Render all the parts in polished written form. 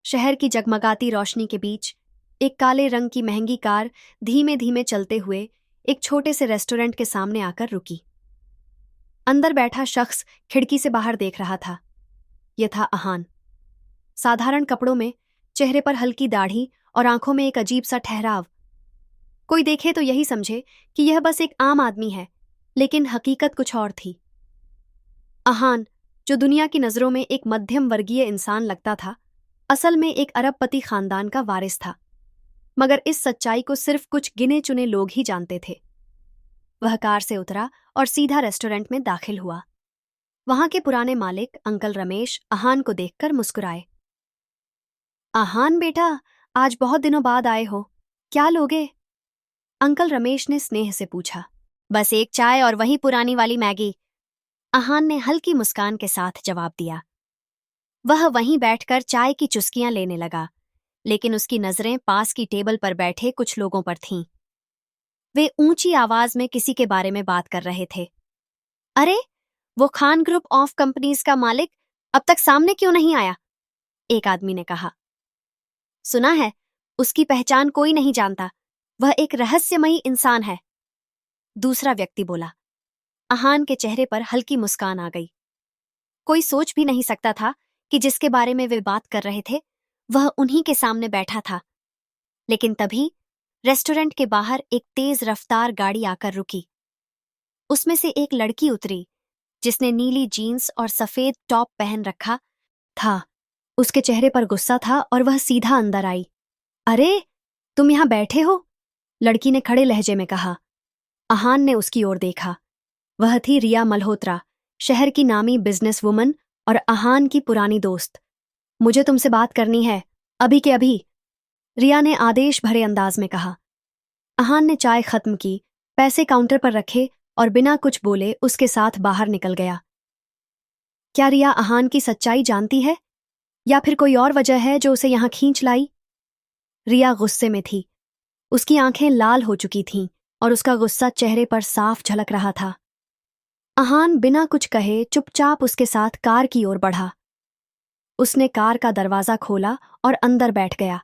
शहर की जगमगाती रोशनी के बीच एक काले रंग की महंगी कार धीमे धीमे चलते हुए एक छोटे से रेस्टोरेंट के सामने आकर रुकी। अंदर बैठा शख्स खिड़की से बाहर देख रहा था। यह था अहान। साधारण कपड़ों में, चेहरे पर हल्की दाढ़ी और आंखों में एक अजीब सा ठहराव। कोई देखे तो यही समझे कि यह बस एक आम आदमी है, लेकिन हकीकत कुछ और थी। अहान, जो दुनिया की नजरों में एक मध्यम वर्गीय इंसान लगता था, असल में एक अरबपति खानदान का वारिस था। मगर इस सच्चाई को सिर्फ कुछ गिने चुने लोग ही जानते थे। वह कार से उतरा और सीधा रेस्टोरेंट में दाखिल हुआ। वहां के पुराने मालिक अंकल रमेश अहान को देखकर मुस्कुराए। अहान बेटा, आज बहुत दिनों बाद आए हो, क्या लोगे? अंकल रमेश ने स्नेह से पूछा। बस एक चाय और वही पुरानी वाली मैगी, अहान ने हल्की मुस्कान के साथ जवाब दिया। वह वहीं बैठकर चाय की चुस्कियां लेने लगा, लेकिन उसकी नजरें पास की टेबल पर बैठे कुछ लोगों पर थीं। वे ऊंची आवाज में किसी के बारे में बात कर रहे थे। अरे, वो खान ग्रुप ऑफ कंपनीज का मालिक अब तक सामने क्यों नहीं आया? एक आदमी ने कहा। सुना है, उसकी पहचान कोई नहीं जानता, वह एक रहस्यमयी इंसान है, दूसरा व्यक्ति बोला। अहान के चेहरे पर हल्की मुस्कान आ गई। कोई सोच भी नहीं सकता था कि जिसके बारे में वे बात कर रहे थे वह उन्हीं के सामने बैठा था। लेकिन तभी रेस्टोरेंट के बाहर एक तेज रफ्तार गाड़ी आकर रुकी। उसमें से एक लड़की उतरी, जिसने नीली जीन्स और सफेद टॉप पहन रखा था। उसके चेहरे पर गुस्सा था और वह सीधा अंदर आई। अरे, तुम यहां बैठे हो? लड़की ने खड़े लहजे में कहा। अहान ने उसकी ओर देखा। वह थी रिया मल्होत्रा, शहर की नामी बिजनेस वुमन और अहान की पुरानी दोस्त। मुझे तुमसे बात करनी है, अभी के अभी, रिया ने आदेश भरे अंदाज में कहा। अहान ने चाय खत्म की, पैसे काउंटर पर रखे और बिना कुछ बोले उसके साथ बाहर निकल गया। क्या रिया अहान की सच्चाई जानती है, या फिर कोई और वजह है जो उसे यहां खींच लाई? रिया गुस्से में थी। उसकी आंखें लाल हो चुकी थीं और उसका गुस्सा चेहरे पर साफ झलक रहा था। अहान बिना कुछ कहे चुपचाप उसके साथ कार की ओर बढ़ा। उसने कार का दरवाजा खोला और अंदर बैठ गया।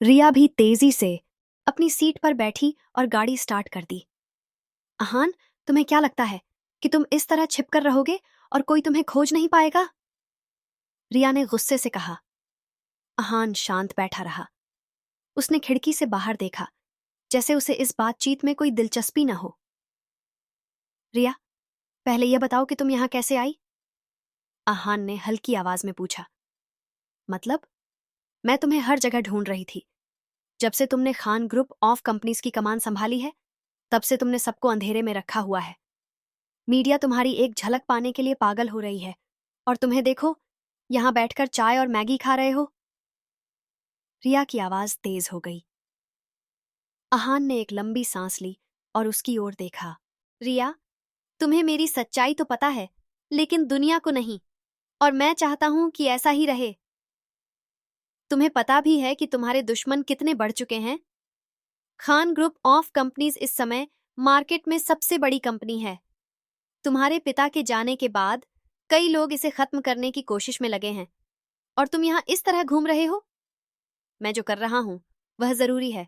रिया भी तेजी से अपनी सीट पर बैठी और गाड़ी स्टार्ट कर दी। अहान, तुम्हें क्या लगता है कि तुम इस तरह छिपकर रहोगे और कोई तुम्हें खोज नहीं पाएगा? रिया ने गुस्से से कहा। अहान शांत बैठा रहा। उसने खिड़की से बाहर देखा, जैसे उसे इस बातचीत में कोई दिलचस्पी न हो। रिया, पहले यह बताओ कि तुम यहां कैसे आई? अहान ने हल्की आवाज में पूछा। मतलब? मैं तुम्हें हर जगह ढूंढ रही थी। जब से तुमने खान ग्रुप ऑफ कंपनीज की कमान संभाली है, तब से तुमने सबको अंधेरे में रखा हुआ है। मीडिया तुम्हारी एक झलक पाने के लिए पागल हो रही है, और तुम्हें देखो, यहां बैठकर चाय और मैगी खा रहे हो। रिया की आवाज तेज हो गई। अहान ने एक लंबी सांस ली और उसकी ओर देखा। रिया, तुम्हें मेरी सच्चाई तो पता है, लेकिन दुनिया को नहीं, और मैं चाहता हूं कि ऐसा ही रहे। तुम्हें पता भी है कि तुम्हारे दुश्मन कितने बढ़ चुके हैं। खान ग्रुप ऑफ कंपनीज इस समय मार्केट में सबसे बड़ी कंपनी है। तुम्हारे पिता के जाने के बाद कई लोग इसे खत्म करने की कोशिश में लगे हैं, और तुम यहां इस तरह घूम रहे हो। मैं जो कर रहा हूं वह जरूरी है,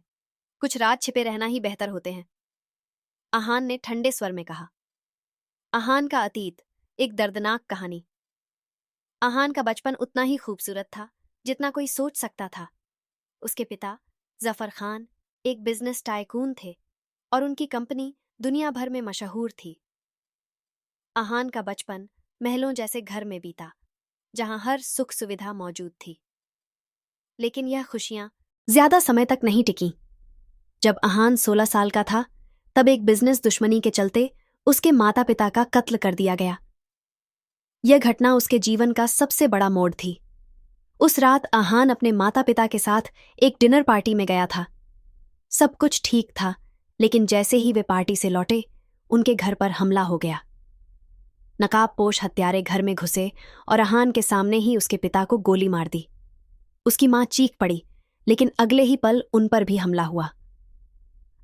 कुछ रात छिपे रहना ही बेहतर होते हैं, अहान ने ठंडे स्वर में कहा। अहान का अतीत एक दर्दनाक कहानी। अहान का बचपन उतना ही खूबसूरत था जितना कोई सोच सकता था। उसके पिता जफर खान एक बिजनेस टाइकून थे और उनकी कंपनी दुनिया भर में मशहूर थी। अहान का बचपन महलों जैसे घर में बीता, जहां हर सुख सुविधा मौजूद थी। लेकिन यह खुशियां ज्यादा समय तक नहीं टिकीं। जब अहान 16 साल का था, तब एक बिजनेस दुश्मनी के चलते उसके माता पिता का कत्ल कर दिया गया। यह घटना उसके जीवन का सबसे बड़ा मोड़ थी। उस रात अहान अपने माता पिता के साथ एक डिनर पार्टी में गया था। सब कुछ ठीक था, लेकिन जैसे ही वे पार्टी से लौटे, उनके घर पर हमला हो गया। नकाबपोश हत्यारे घर में घुसे और अहान के सामने ही उसके पिता को गोली मार दी। उसकी मां चीख पड़ी, लेकिन अगले ही पल उन पर भी हमला हुआ।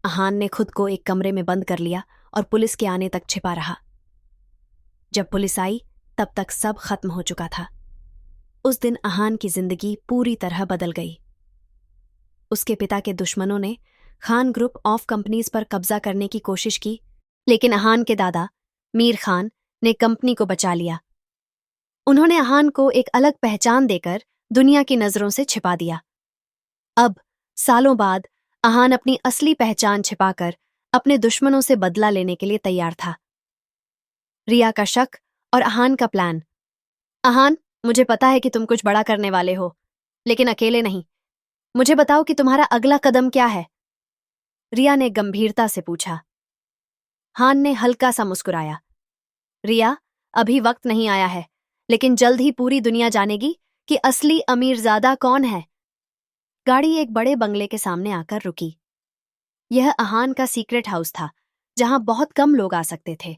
अहान ने खुद को एक कमरे में बंद कर लिया और पुलिस के आने तक छिपा रहा। जब पुलिस आई, तब तक सब खत्म हो चुका था। उस दिन अहान की जिंदगी पूरी तरह बदल गई। उसके पिता के दुश्मनों ने खान ग्रुप ऑफ कंपनीज पर कब्जा करने की कोशिश की, लेकिन अहान के दादा मीर खान ने कंपनी को बचा लिया। उन्होंने अहान को एक अलग पहचान देकर दुनिया की नजरों से छिपा दिया। अब सालों बाद अहान अपनी असली पहचान छिपाकर अपने दुश्मनों से बदला लेने के लिए तैयार था। रिया का शक और अहान का प्लान। अहान, मुझे पता है कि तुम कुछ बड़ा करने वाले हो, लेकिन अकेले नहीं। मुझे बताओ कि तुम्हारा अगला कदम क्या है? रिया ने गंभीरता से पूछा। हान ने हल्का सा मुस्कुराया। रिया, अभी वक्त नहीं आया है, लेकिन जल्द ही पूरी दुनिया जानेगी कि असली अमीरजादा कौन है। गाड़ी एक बड़े बंगले के सामने आकर रुकी। यह अहान का सीक्रेट हाउस था, जहां बहुत कम लोग आ सकते थे।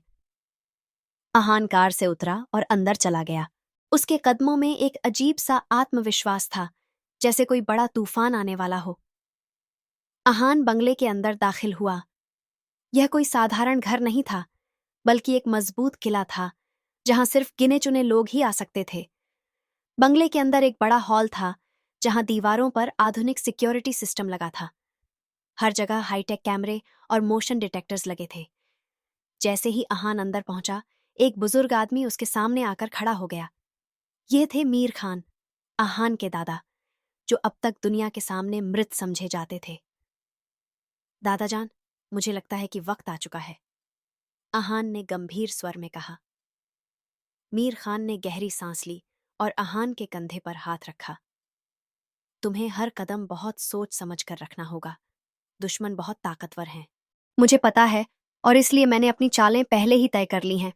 अहान कार से उतरा और अंदर चला गया। उसके कदमों में एक अजीब सा आत्मविश्वास था, जैसे कोई बड़ा तूफान आने वाला हो। अहान बंगले के अंदर दाखिल हुआ। यह कोई साधारण घर नहीं था, बल्कि एक मजबूत किला था, जहां सिर्फ गिने चुने लोग ही आ सकते थे। बंगले के अंदर एक बड़ा हॉल था, जहां दीवारों पर आधुनिक सिक्योरिटी सिस्टम लगा था। हर जगह हाईटेक कैमरे और मोशन डिटेक्टर्स लगे थे। जैसे ही अहान अंदर पहुंचा, एक बुजुर्ग आदमी उसके सामने आकर खड़ा हो गया। ये थे मीर खान, अहान के दादा, जो अब तक दुनिया के सामने मृत समझे जाते थे। दादाजान, मुझे लगता है कि वक्त आ चुका है, अहान ने गंभीर स्वर में कहा। मीर खान ने गहरी सांस ली और अहान के कंधे पर हाथ रखा। तुम्हें हर कदम बहुत सोच समझ कर रखना होगा। दुश्मन बहुत ताकतवर हैं। मुझे पता है, और इसलिए मैंने अपनी चालें पहले ही तय कर ली हैं।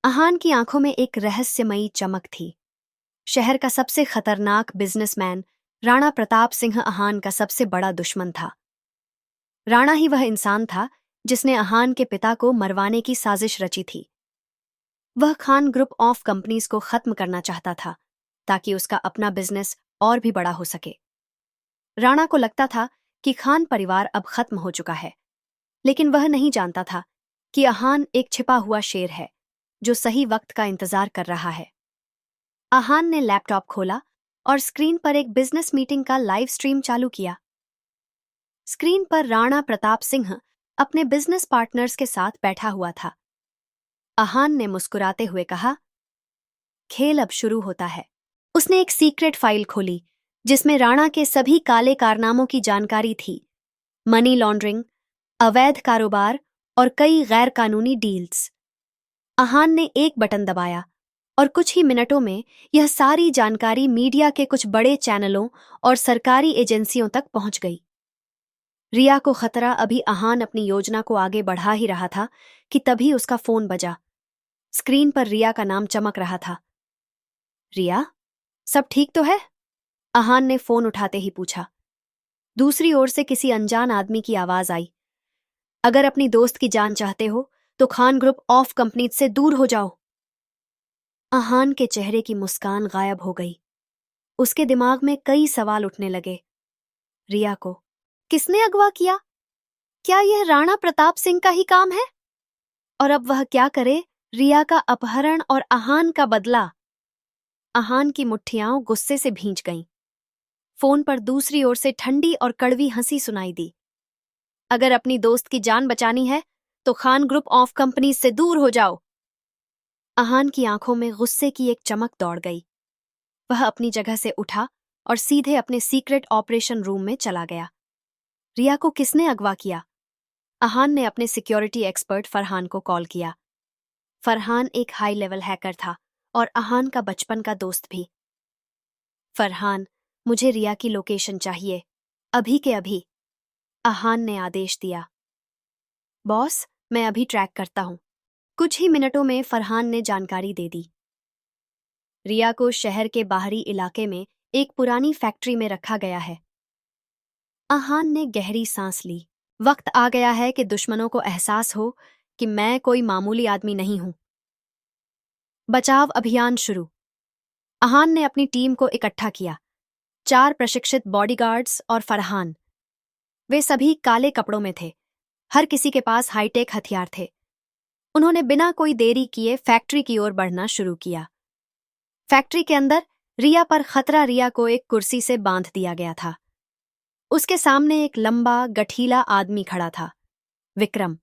अहान की आंखों में एक रहस्यमयी चमक थी। शहर का सबसे खतरनाक बिजनेसमैन राणा प्रताप सिंह अहान का सबसे बड़ा दुश्मन था। राणा ही वह इंसान था जिसने अहान के पिता को मरवाने की साजिश रची थी। वह खान ग्रुप ऑफ कंपनीज को खत्म करना चाहता था, ताकि उसका अपना बिजनेस और भी बड़ा हो सके। राणा को लगता था कि खान परिवार अब खत्म हो चुका है, लेकिन वह नहीं जानता था कि अहान एक छिपा हुआ शेर है, जो सही वक्त का इंतजार कर रहा है। अहान ने लैपटॉप खोला और स्क्रीन पर एक बिजनेस मीटिंग का लाइव स्ट्रीम चालू किया। स्क्रीन पर राणा प्रताप सिंह अपने बिजनेस पार्टनर्स के साथ बैठा हुआ था। अहान ने मुस्कुराते हुए कहा, खेल अब शुरू होता है। उसने एक सीक्रेट फाइल खोली, जिसमें राणा के सभी काले कारनामों की जानकारी थी। मनी लॉन्ड्रिंग, अवैध कारोबार और कई गैर कानूनी डील्स। अहान ने एक बटन दबाया और कुछ ही मिनटों में यह सारी जानकारी मीडिया के कुछ बड़े चैनलों और सरकारी एजेंसियों तक पहुंच गई। रिया को खतरा अभी अहान अपनी योजना को आगे बढ़ा ही रहा था कि तभी उसका फोन बजा। स्क्रीन पर रिया का नाम चमक रहा था। रिया, सब ठीक तो है? अहान ने फोन उठाते ही पूछा। दूसरी ओर से किसी अनजान आदमी की आवाज आई। अगर अपनी दोस्त की जान चाहते हो तो खान ग्रुप ऑफ कंपनीज से दूर हो जाओ। अहान के चेहरे की मुस्कान गायब हो गई। उसके दिमाग में कई सवाल उठने लगे। रिया को किसने अगवा किया? क्या यह राणा प्रताप सिंह का ही काम है? और अब वह क्या करे? रिया का अपहरण और अहान का बदला। अहान की मुट्ठियां गुस्से से भींच गईं। फोन पर दूसरी ओर से ठंडी और कड़वी हंसी सुनाई दी। अगर अपनी दोस्त की जान बचानी है तो खान ग्रुप ऑफ कंपनीज से दूर हो जाओ। अहान की आंखों में गुस्से की एक चमक दौड़ गई। वह अपनी जगह से उठा और सीधे अपने सीक्रेट ऑपरेशन रूम में चला गया। रिया को किसने अगवा किया? अहान ने अपने सिक्योरिटी एक्सपर्ट फरहान को कॉल किया। फरहान एक हाई लेवल हैकर था और अहान का बचपन का दोस्त भी। फरहान, मुझे रिया की लोकेशन चाहिए, अभी के अभी, अहान ने आदेश दिया। बॉस, मैं अभी ट्रैक करता हूं। कुछ ही मिनटों में फरहान ने जानकारी दे दी। रिया को शहर के बाहरी इलाके में एक पुरानी फैक्ट्री में रखा गया है। अहान ने गहरी सांस ली। वक्त आ गया है कि दुश्मनों को एहसास हो कि मैं कोई मामूली आदमी नहीं हूं। बचाव अभियान शुरू। अहान ने अपनी टीम को इकट्ठा किया। 4 प्रशिक्षित बॉडीगार्ड्स और फरहान। वे सभी काले कपड़ों में थे। हर किसी के पास हाईटेक हथियार थे। उन्होंने बिना कोई देरी किए फैक्ट्री की ओर बढ़ना शुरू किया। फैक्ट्री के अंदर रिया पर खतरा। रिया को एक कुर्सी से बांध दिया गया था। उसके सामने एक लंबा गठीला आदमी खड़ा था, विक्रम।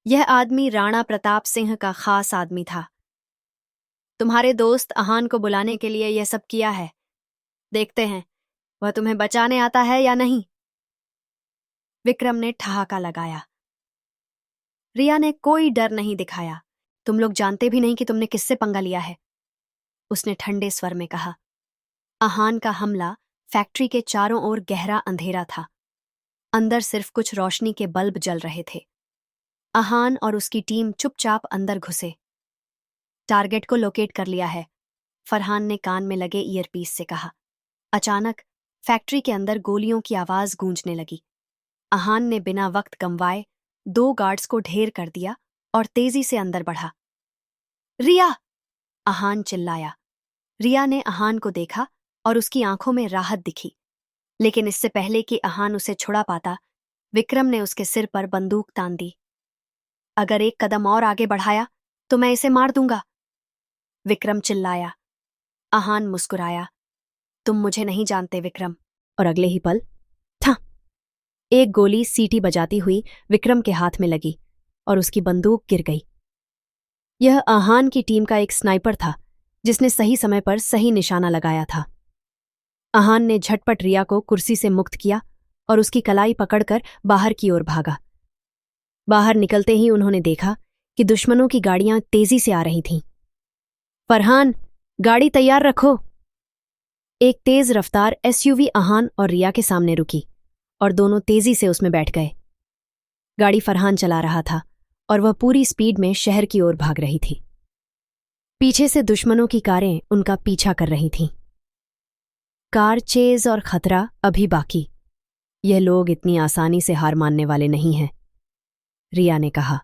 यह आदमी राणा प्रताप सिंह का खास आदमी था। तुम्हारे दोस्त अहान को बुलाने के लिए यह सब किया है। देखते हैं वह तुम्हें बचाने आता है या नहीं। विक्रम ने ठहाका लगाया। रिया ने कोई डर नहीं दिखाया। तुम लोग जानते भी नहीं कि तुमने किससे पंगा लिया है, उसने ठंडे स्वर में कहा। अहान का हमला फैक्ट्री के चारों ओर गहरा अंधेरा था। अंदर सिर्फ कुछ रोशनी के बल्ब जल रहे थे। अहान और उसकी टीम चुपचाप अंदर घुसे। टारगेट को लोकेट कर लिया है, फरहान ने कान में लगे ईयरपीस से कहा। अचानक फैक्ट्री के अंदर गोलियों की आवाज गूंजने लगी। अहान ने बिना वक्त गंवाए 2 गार्ड्स को ढेर कर दिया और तेजी से अंदर बढ़ा। रिया! अहान चिल्लाया। रिया ने अहान को देखा और उसकी आंखों में राहत दिखी। लेकिन इससे पहले कि अहान उसे छुड़ा पाता, विक्रम ने उसके सिर पर बंदूक तान दी। अगर एक कदम और आगे बढ़ाया तो मैं इसे मार दूंगा, विक्रम चिल्लाया। अहान मुस्कुराया। तुम मुझे नहीं जानते विक्रम। और अगले ही पल था, एक गोली सीटी बजाती हुई विक्रम के हाथ में लगी और उसकी बंदूक गिर गई। यह अहान की टीम का एक स्नाइपर था जिसने सही समय पर सही निशाना लगाया था। अहान ने झटपट रिया को कुर्सी से मुक्त किया और उसकी कलाई पकड़कर बाहर की ओर भागा। बाहर निकलते ही उन्होंने देखा कि दुश्मनों की गाड़ियां तेजी से आ रही थीं। फरहान, गाड़ी तैयार रखो। एक तेज रफ्तार एसयूवी अहान और रिया के सामने रुकी और दोनों तेजी से उसमें बैठ गए। गाड़ी फरहान चला रहा था और वह पूरी स्पीड में शहर की ओर भाग रही थी। पीछे से दुश्मनों की कारें उनका पीछा कर रही थीं। कार चेज और खतरा अभी बाकी। यह लोग इतनी आसानी से हार मानने वाले नहीं हैं, रिया ने कहा।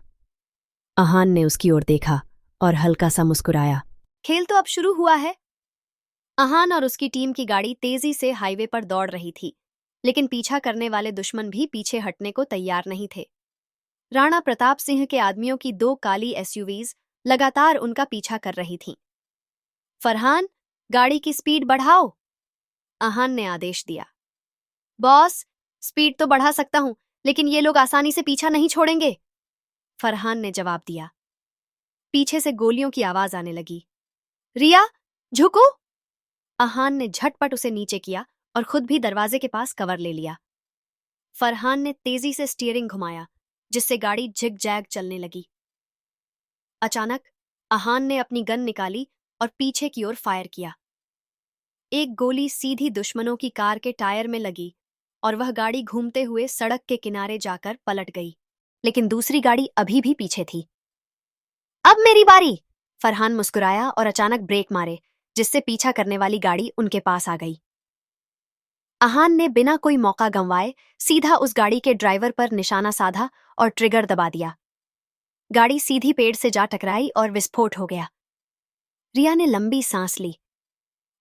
अहान ने उसकी ओर देखा और हल्का सा मुस्कुराया। खेल तो अब शुरू हुआ है। अहान और उसकी टीम की गाड़ी तेजी से हाईवे पर दौड़ रही थी, लेकिन पीछा करने वाले दुश्मन भी पीछे हटने को तैयार नहीं थे। राणा प्रताप सिंह के आदमियों की 2 काली एसयूवीज लगातार उनका पीछा कर रही थीं। फरहान, गाड़ी की स्पीड बढ़ाओ, अहान ने आदेश दिया। बॉस, स्पीड तो बढ़ा सकता हूं, लेकिन ये लोग आसानी से पीछा नहीं छोड़ेंगे, फरहान ने जवाब दिया। पीछे से गोलियों की आवाज आने लगी। रिया, झुको! अहान ने झटपट उसे नीचे किया और खुद भी दरवाजे के पास कवर ले लिया। फरहान ने तेजी से स्टीयरिंग घुमाया, जिससे गाड़ी झिग-जैग चलने लगी। अचानक अहान ने अपनी गन निकाली और पीछे की ओर फायर किया। एक गोली सीधी दुश्मनों की कार के टायर में लगी और वह गाड़ी घूमते हुए सड़क के किनारे जाकर पलट गई, लेकिन दूसरी गाड़ी अभी भी पीछे थी। अब मेरी बारी, फरहान मुस्कुराया और अचानक ब्रेक मारे, जिससे पीछा करने वाली गाड़ी उनके पास आ गई। अहान ने बिना कोई मौका गंवाए सीधा उस गाड़ी के ड्राइवर पर निशाना साधा और ट्रिगर दबा दिया। गाड़ी सीधी पेड़ से जा टकराई और विस्फोट हो गया। रिया ने लंबी सांस ली।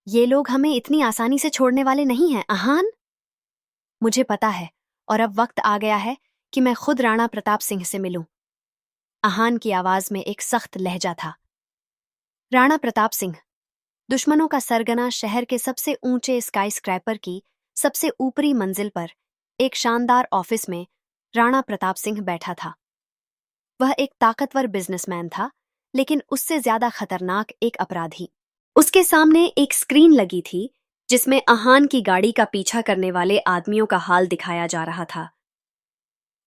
ये लोग हमें इतनी आसानी से छोड़ने वाले नहीं हैं, अहान। मुझे पता है, और अब वक्त आ गया है कि मैं खुद राणा प्रताप सिंह से मिलूं। अहान की आवाज में एक सख्त लहजा था। राणा प्रताप सिंह, दुश्मनों का सरगना शहर के सबसे ऊंचे स्काई स्क्रैपर की सबसे ऊपरी मंजिल पर एक शानदार ऑफिस में राणा प्रताप सिंह बैठा था। वह एक ताकतवर बिजनेसमैन था, लेकिन उससे ज्यादा खतरनाक एक अपराधी। उसके सामने एक स्क्रीन लगी थी जिसमें अहान की गाड़ी का पीछा करने वाले आदमियों का हाल दिखाया जा रहा था।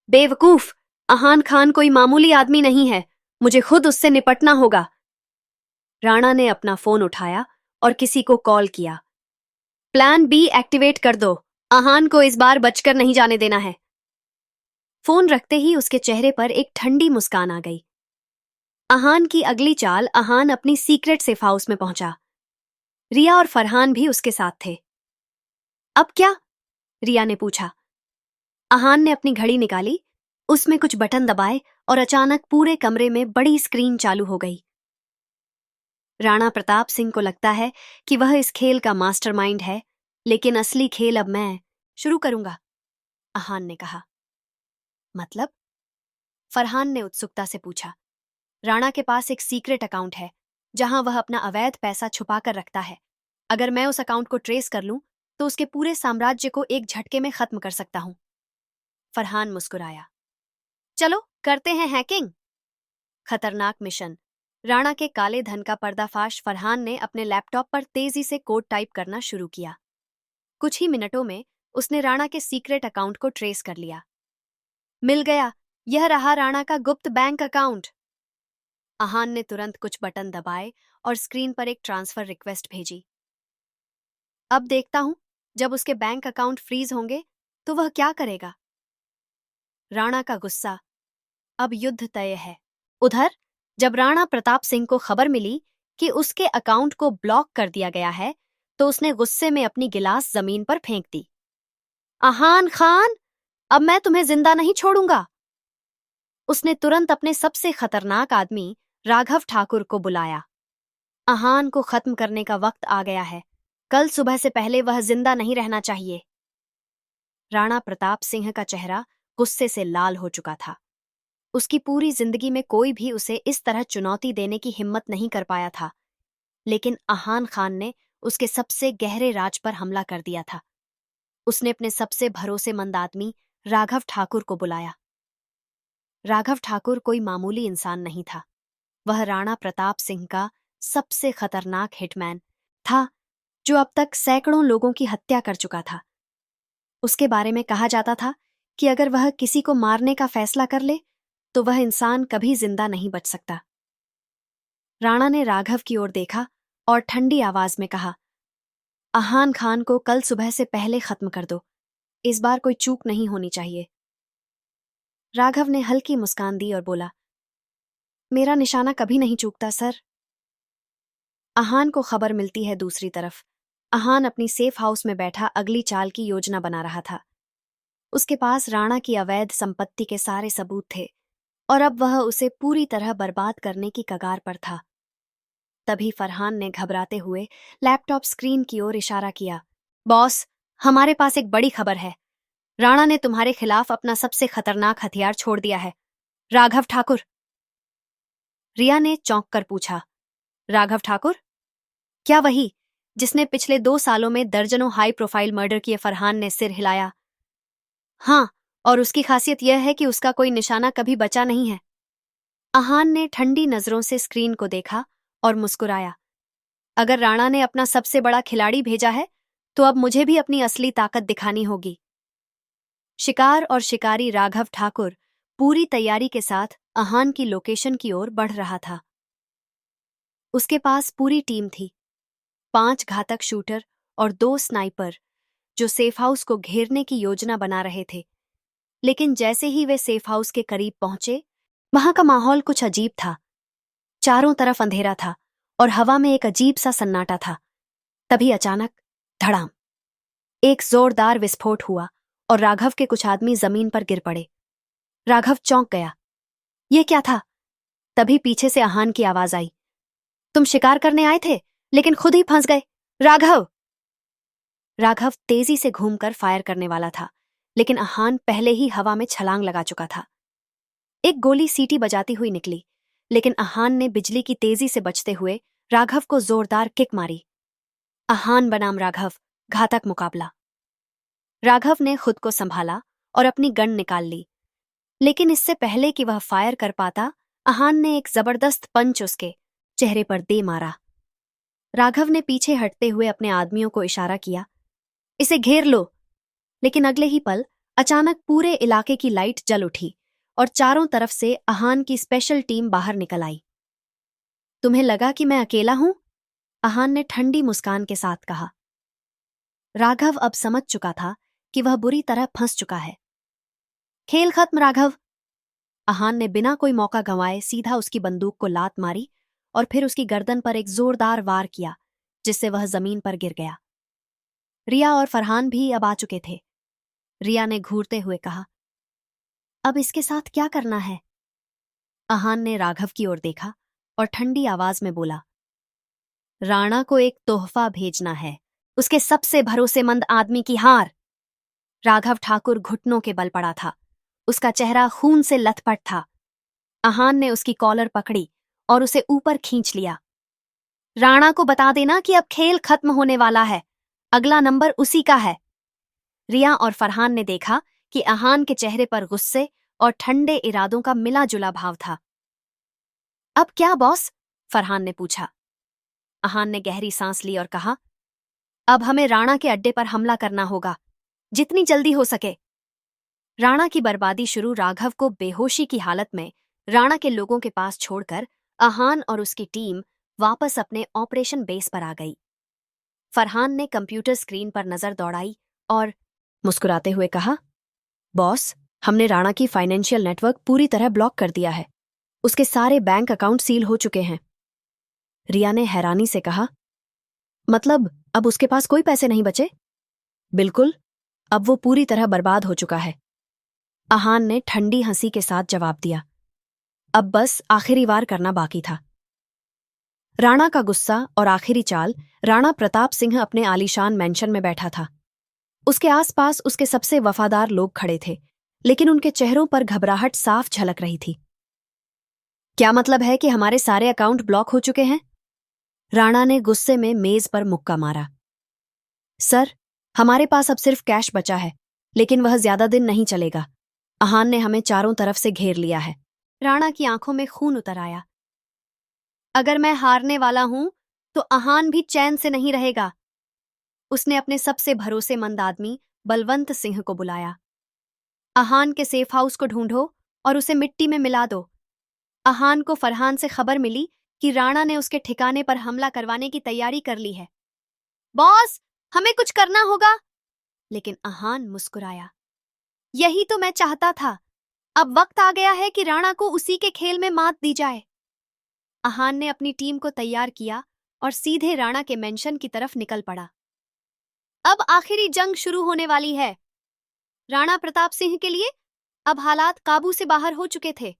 बेवकूफ, अहान खान कोई मामूली आदमी नहीं है, मुझे खुद उससे निपटना होगा। राणा ने अपना फोन उठाया और किसी को कॉल किया। प्लान बी एक्टिवेट कर दो, अहान को इस बार बचकर नहीं जाने देना है। फोन रखते ही उसके चेहरे पर एक ठंडी मुस्कान आ गई। अहान की अगली चाल, अहान अपनी सीक्रेट सेफ हाउस में पहुंचा। रिया और फरहान भी उसके साथ थे। अब क्या? रिया ने पूछा। अहान ने अपनी घड़ी निकाली, उसमें कुछ बटन दबाए और अचानक पूरे कमरे में बड़ी स्क्रीन चालू हो गई। राणा प्रताप सिंह को लगता है कि वह इस खेल का मास्टरमाइंड है, लेकिन असली खेल अब मैं शुरू करूंगा, अहान ने कहा। मतलब? फरहान ने उत्सुकता से पूछा। राणा के पास एक सीक्रेट अकाउंट है, जहां वह अपना अवैध पैसा छुपा कर रखता है। अगर मैं उस अकाउंट को ट्रेस कर लूं तो उसके पूरे साम्राज्य को एक झटके में खत्म कर सकता हूं। फरहान मुस्कुराया। चलो करते हैं हैकिंग। खतरनाक मिशन। राणा के काले धन का पर्दाफाश फरहान ने अपने लैपटॉप पर तेजी से कोड टाइप करना शुरू किया। कुछ ही मिनटों में उसने राणा के सीक्रेट अकाउंट को ट्रेस कर लिया। मिल गया, यह रहा राणा का गुप्त बैंक अकाउंट। आहान ने तुरंत कुछ बटन दबाए और स्क्रीन पर एक ट्रांसफर रिक्वेस्ट भेजी। अब देखता हूं, जब उसके बैंक अकाउंट फ्रीज होंगे तो वह क्या करेगा। राणा का गुस्सा। अब युद्ध तय है। उधर जब राणा प्रताप सिंह को खबर मिली कि उसके अकाउंट को ब्लॉक कर दिया गया है तो उसने गुस्से में अपनी गिलास जमीन पर फेंक दी। आहान खान, अब मैं तुम्हें जिंदा नहीं छोड़ूंगा। उसने तुरंत अपने सबसे खतरनाक आदमी राघव ठाकुर को बुलाया। आहान को खत्म करने का वक्त आ गया है। कल सुबह से पहले वह जिंदा नहीं रहना चाहिए। राणा प्रताप सिंह का चेहरा गुस्से से लाल हो चुका था। उसकी पूरी जिंदगी में कोई भी उसे इस तरह चुनौती देने की हिम्मत नहीं कर पाया था, लेकिन आहान खान ने उसके सबसे गहरे राज पर हमला कर दिया था। उसने अपने सबसे भरोसेमंद आदमी राघव ठाकुर को बुलाया। राघव ठाकुर कोई मामूली इंसान नहीं था। वह राणा प्रताप सिंह का सबसे खतरनाक हिटमैन था, जो अब तक सैकड़ों लोगों की हत्या कर चुका था। उसके बारे में कहा जाता था कि अगर वह किसी को मारने का फैसला कर ले तो वह इंसान कभी जिंदा नहीं बच सकता। राणा ने राघव की ओर देखा और ठंडी आवाज में कहा, आहान खान को कल सुबह से पहले खत्म कर दो। इस बार कोई चूक नहीं होनी चाहिए। राघव ने हल्की मुस्कान दी और बोला, मेरा निशाना कभी नहीं चूकता सर। आहान को खबर मिलती है दूसरी तरफ। आहान अपनी सेफ हाउस में बैठा अगली चाल की योजना बना रहा था। उसके पास राणा की अवैध संपत्ति के सारे सबूत थे और अब वह उसे पूरी तरह बर्बाद करने की कगार पर था। तभी फरहान ने घबराते हुए लैपटॉप स्क्रीन की ओर इशारा किया। बॉस, हमारे पास एक बड़ी खबर है। राणा ने तुम्हारे खिलाफ अपना सबसे खतरनाक हथियार छोड़ दिया है। राघव ठाकुर। रिया ने चौंक कर पूछा, राघव ठाकुर? क्या वही जिसने पिछले 2 सालों में दर्जनों हाई प्रोफाइल मर्डर किए? फरहान ने सिर हिलाया। हाँ, और उसकी खासियत यह है कि उसका कोई निशाना कभी बचा नहीं है। आहान ने ठंडी नजरों से स्क्रीन को देखा और मुस्कुराया। अगर राणा ने अपना सबसे बड़ा खिलाड़ी भेजा है तो अब मुझे भी अपनी असली ताकत दिखानी होगी। शिकार और शिकारी राघव ठाकुर पूरी तैयारी के साथ आहान की लोकेशन की ओर बढ़ रहा था। उसके पास पूरी टीम थी, 5 घातक शूटर और 2 स्नाइपर, जो सेफ हाउस को घेरने की योजना बना रहे थे। लेकिन जैसे ही वे सेफ हाउस के करीब पहुंचे, वहां का माहौल कुछ अजीब था। चारों तरफ अंधेरा था और हवा में एक अजीब सा सन्नाटा था। तभी अचानक धड़ाम, एक जोरदार विस्फोट हुआ और राघव के कुछ आदमी जमीन पर गिर पड़े। राघव चौंक गया। यह क्या था? तभी पीछे से आहान की आवाज आई, तुम शिकार करने आए थे लेकिन खुद ही फंस गए। राघव! राघव तेजी से घूमकर फायर करने वाला था, लेकिन आहान पहले ही हवा में छलांग लगा चुका था। एक गोली सीटी बजाती हुई निकली, लेकिन आहान ने बिजली की तेजी से बचते हुए राघव को जोरदार किक मारी। आहान बनाम राघव, घातक मुकाबला। राघव ने खुद को संभाला और अपनी गन निकाल ली, लेकिन इससे पहले कि वह फायर कर पाता, आहान ने एक जबरदस्त पंच उसके चेहरे पर दे मारा। राघव ने पीछे हटते हुए अपने आदमियों को इशारा किया, इसे घेर लो। लेकिन अगले ही पल अचानक पूरे इलाके की लाइट जल उठी और चारों तरफ से आहान की स्पेशल टीम बाहर निकल आई। तुम्हें लगा कि मैं अकेला हूं? आहान ने ठंडी मुस्कान के साथ कहा। राघव अब समझ चुका था कि वह बुरी तरह फंस चुका है। खेल खत्म राघव। आहान ने बिना कोई मौका गंवाए सीधा उसकी बंदूक को लात मारी और फिर उसकी गर्दन पर एक जोरदार वार किया, जिससे वह जमीन पर गिर गया। रिया और फरहान भी अब आ चुके थे। रिया ने घूरते हुए कहा, अब इसके साथ क्या करना है? आहान ने राघव की ओर देखा और ठंडी आवाज में बोला, राणा को एक तोहफा भेजना है, उसके सबसे भरोसेमंद आदमी की हार। राघव ठाकुर घुटनों के बल पड़ा था, उसका चेहरा खून से लथपथ था। आहान ने उसकी कॉलर पकड़ी और उसे ऊपर खींच लिया। राणा को बता देना कि अब खेल खत्म होने वाला है, अगला नंबर उसी का है। रिया और फरहान ने देखा कि अहान के चेहरे पर गुस्से और ठंडे इरादों का मिला जुला भाव था। अब क्या बॉस? फरहान ने पूछा। अहान ने गहरी सांस ली और कहा, अब हमें राणा के अड्डे पर हमला करना होगा, जितनी जल्दी हो सके। राणा की बर्बादी शुरू राघव को बेहोशी की हालत में राणा के लोगों के पास छोड़कर अहान और उसकी टीम वापस अपने ऑपरेशन बेस पर आ गई। फरहान ने कंप्यूटर स्क्रीन पर नजर दौड़ाई और मुस्कुराते हुए कहा, बॉस, हमने राणा की फाइनेंशियल नेटवर्क पूरी तरह ब्लॉक कर दिया है। उसके सारे बैंक अकाउंट सील हो चुके हैं। रिया ने हैरानी से कहा, मतलब अब उसके पास कोई पैसे नहीं बचे? बिल्कुल, अब वो पूरी तरह बर्बाद हो चुका है। अहान ने ठंडी हंसी के साथ जवाब दिया। अब बस आखिरी वार करना बाकी था। राणा का गुस्सा और आखिरी चाल। राणा प्रताप सिंह अपने आलीशान मैंशन में बैठा था। उसके आसपास उसके सबसे वफादार लोग खड़े थे, लेकिन उनके चेहरों पर घबराहट साफ झलक रही थी। क्या मतलब है कि हमारे सारे अकाउंट ब्लॉक हो चुके हैं? राणा ने गुस्से में मेज पर मुक्का मारा। सर, हमारे पास अब सिर्फ कैश बचा है, लेकिन वह ज्यादा दिन नहीं चलेगा। अहान ने हमें चारों तरफ से घेर लिया है। राणा की आंखों में खून उतर आया। अगर मैं हारने वाला हूं तो अहान भी चैन से नहीं रहेगा। उसने अपने सबसे भरोसेमंद आदमी बलवंत सिंह को बुलाया। अहान के सेफ हाउस को ढूंढो और उसे मिट्टी में मिला दो। अहान को फरहान से खबर मिली कि राणा ने उसके ठिकाने पर हमला करवाने की तैयारी कर ली है। बॉस, हमें कुछ करना होगा। लेकिन अहान मुस्कुराया। यही तो मैं चाहता था। अब वक्त आ गया है कि राणा को उसी के खेल में मात दी जाए। अहान ने अपनी टीम को तैयार किया और सीधे राणा के मेंशन की तरफ निकल पड़ा। अब आखिरी जंग शुरू होने वाली है। राणा प्रताप सिंह के लिए अब हालात काबू से बाहर हो चुके थे।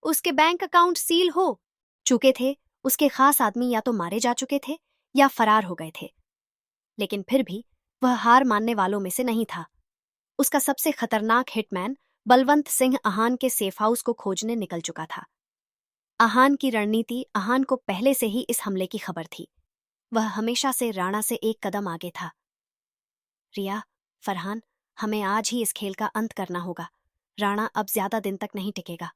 उसके बैंक अकाउंट सील हो चुके थे। उसके खास आदमी या तो मारे जा चुके थे या फरार हो गए थे। लेकिन फिर भी वह हार मानने वालों में से नहीं था। उसका सबसे खतरनाक हिटमैन बलवंत सिंह अहान के सेफ हाउस को खोजने निकल चुका था। अहान की रणनीति अहान को पहले से ही इस हमले की खबर थी। वह हमेशा से राणा से एक कदम आगे था। रिया, फरहान, हमें आज ही इस खेल का अंत करना होगा। राणा अब ज्यादा दिन तक नहीं टिकेगा।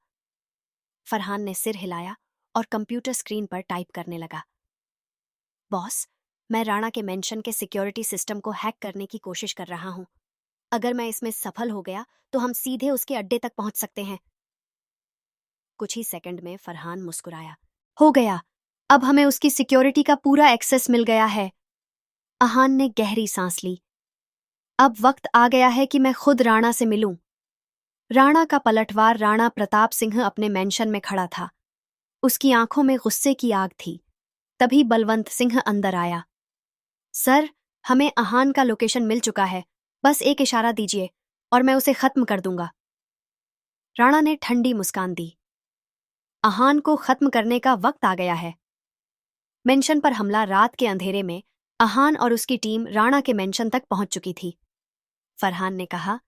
फरहान ने सिर हिलाया और कंप्यूटर स्क्रीन पर टाइप करने लगा। बॉस, मैं राणा के मेंशन के सिक्योरिटी सिस्टम को हैक करने की कोशिश कर रहा हूं। अगर मैं इसमें सफल हो गया तो हम सीधे उसके अड्डे तक पहुंच सकते हैं। कुछ ही सेकंड में फरहान मुस्कुराया। हो गया, अब हमें उसकी सिक्योरिटी का पूरा एक्सेस मिल गया है। अहान ने गहरी सांस ली। अब वक्त आ गया है कि मैं खुद राणा से मिलूं। राणा का पलटवार राणा प्रताप सिंह अपने मेंशन में खड़ा था। उसकी आंखों में गुस्से की आग थी। तभी बलवंत सिंह अंदर आया। सर, हमें अहान का लोकेशन मिल चुका है। बस एक इशारा दीजिए और मैं उसे खत्म कर दूंगा। राणा ने ठंडी मुस्कान दी। अहान को खत्म करने का वक्त आ गया है। मेंशन पर हमला। रात के अंधेरे में अहान और उसकी टीम राणा के मेंशन तक पहुंच चुकी थी। फरहान ने कहा,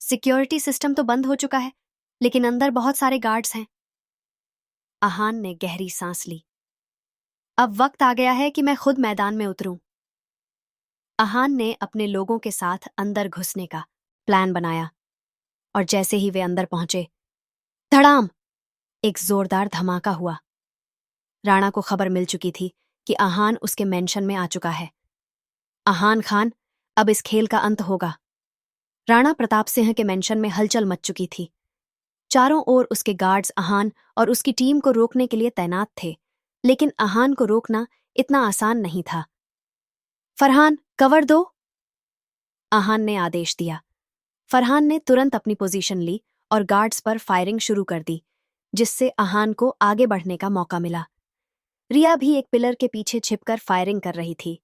सिक्योरिटी सिस्टम तो बंद हो चुका है, लेकिन अंदर बहुत सारे गार्ड्स हैं। अहान ने गहरी सांस ली। अब वक्त आ गया है कि मैं खुद मैदान में उतरूं। अहान ने अपने लोगों के साथ अंदर घुसने का प्लान बनाया और जैसे ही वे अंदर पहुंचे, धड़ाम, एक जोरदार धमाका हुआ। राणा को खबर मिल चुकी थी कि अहान उसके मेंशन में आ चुका है। अहान खान, अब इस खेल का अंत होगा। राणा प्रताप सिंह के मेंशन में हलचल मच चुकी थी। चारों ओर उसके गार्ड्स अहान और उसकी टीम को रोकने के लिए तैनात थे, लेकिन अहान को रोकना इतना आसान नहीं था। फरहान, कवर दो, अहान ने आदेश दिया। फरहान ने तुरंत अपनी पोजीशन ली और गार्ड्स पर फायरिंग शुरू कर दी, जिससे अहान को आगे बढ़ने का मौका मिला। रिया भी एक पिलर के पीछे छिपकर फायरिंग कर रही थी।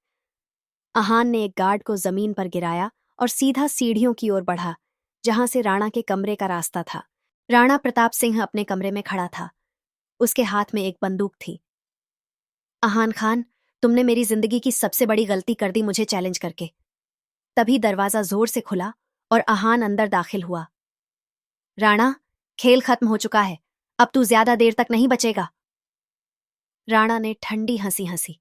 अहान ने एक गार्ड को जमीन पर गिराया और सीधा सीढ़ियों की ओर बढ़ा, जहां से राणा के कमरे का रास्ता था। राणा प्रताप सिंह अपने कमरे में खड़ा था। उसके हाथ में एक बंदूक थी। अहान खान, तुमने मेरी जिंदगी की सबसे बड़ी गलती कर दी मुझे चैलेंज करके। तभी दरवाजा जोर से खुला और अहान अंदर दाखिल हुआ। राणा, खेल खत्म हो चुका है। अब तू ज्यादा देर तक नहीं बचेगा। राणा ने ठंडी हंसी हंसी।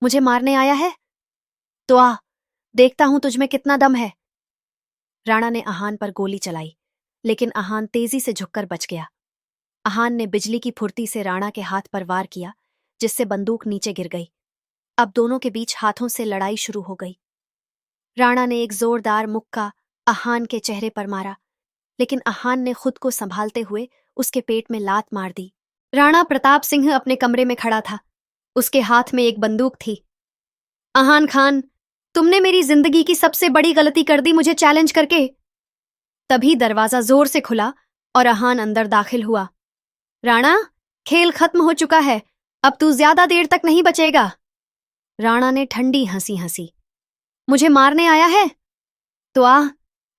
मुझे मारने आया है? तो आ, देखता हूं तुझमें कितना दम है। राणा ने आहान पर गोली चलाई, लेकिन आहान तेजी से झुककर बच गया। आहान ने बिजली की फुर्ती से राणा के हाथ पर वार किया, जिससे बंदूक नीचे गिर गई। अब दोनों के बीच हाथों से लड़ाई शुरू हो गई। राणा ने एक जोरदार मुक्का आहान के चेहरे पर मारा, लेकिन आहान ने खुद को संभालते हुए उसके पेट में लात मार दी। राणा प्रताप सिंह अपने कमरे में खड़ा था। उसके हाथ में एक बंदूक थी। आहान खान, तुमने मेरी जिंदगी की सबसे बड़ी गलती कर दी मुझे चैलेंज करके। तभी दरवाजा जोर से खुला और आहान अंदर दाखिल हुआ। राणा, खेल खत्म हो चुका है, अब तू ज्यादा देर तक नहीं बचेगा। राणा ने ठंडी हंसी हंसी। मुझे मारने आया है? तो आ,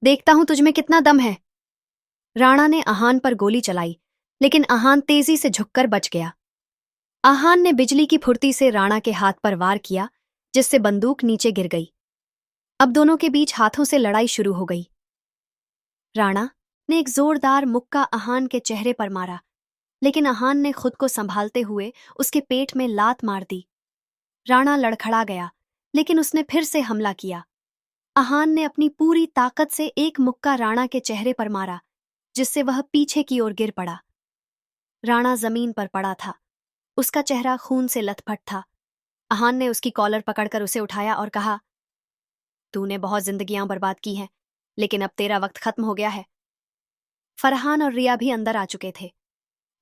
देखता हूं तुझमें कितना दम है। राणा ने आहान पर गोली चलाई, लेकिन आहान तेजी से झुककर बच गया। आहान ने बिजली की फुर्ती से राणा के हाथ पर वार किया, जिससे बंदूक नीचे गिर गई। अब दोनों के बीच हाथों से लड़ाई शुरू हो गई। राणा ने एक जोरदार मुक्का आहान के चेहरे पर मारा, लेकिन आहान ने खुद को संभालते हुए उसके पेट में लात मार दी। राणा लड़खड़ा गया, लेकिन उसने फिर से हमला किया। आहान ने अपनी पूरी ताकत से एक मुक्का राणा के चेहरे पर मारा, जिससे वह पीछे की ओर गिर पड़ा। राणा जमीन पर पड़ा था। उसका चेहरा खून से लथपथ था। आहान ने उसकी कॉलर पकड़कर उसे उठाया और कहा, तूने बहुत जिंदगियां बर्बाद की हैं, लेकिन अब तेरा वक्त खत्म हो गया है। फरहान और रिया भी अंदर आ चुके थे।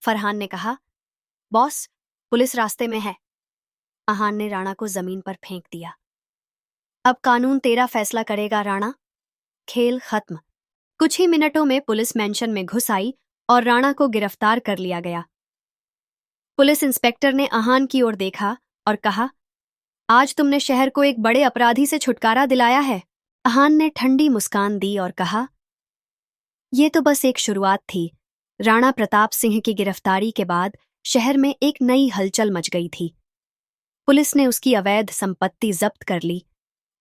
फरहान ने कहा, बॉस, पुलिस रास्ते में है। आहान ने राणा को जमीन पर फेंक दिया। अब कानून तेरा फैसला करेगा राणा। खेल खत्म। कुछ ही मिनटों में पुलिस मैंशन में घुस आई और राणा को गिरफ्तार कर लिया गया। पुलिस इंस्पेक्टर ने आहान की ओर देखा और कहा, आज तुमने शहर को एक बड़े अपराधी से छुटकारा दिलाया है। आहान ने ठंडी मुस्कान दी और कहा, यह तो बस एक शुरुआत थी। राणा प्रताप सिंह की गिरफ्तारी के बाद शहर में एक नई हलचल मच गई थी। पुलिस ने उसकी अवैध संपत्ति जब्त कर ली,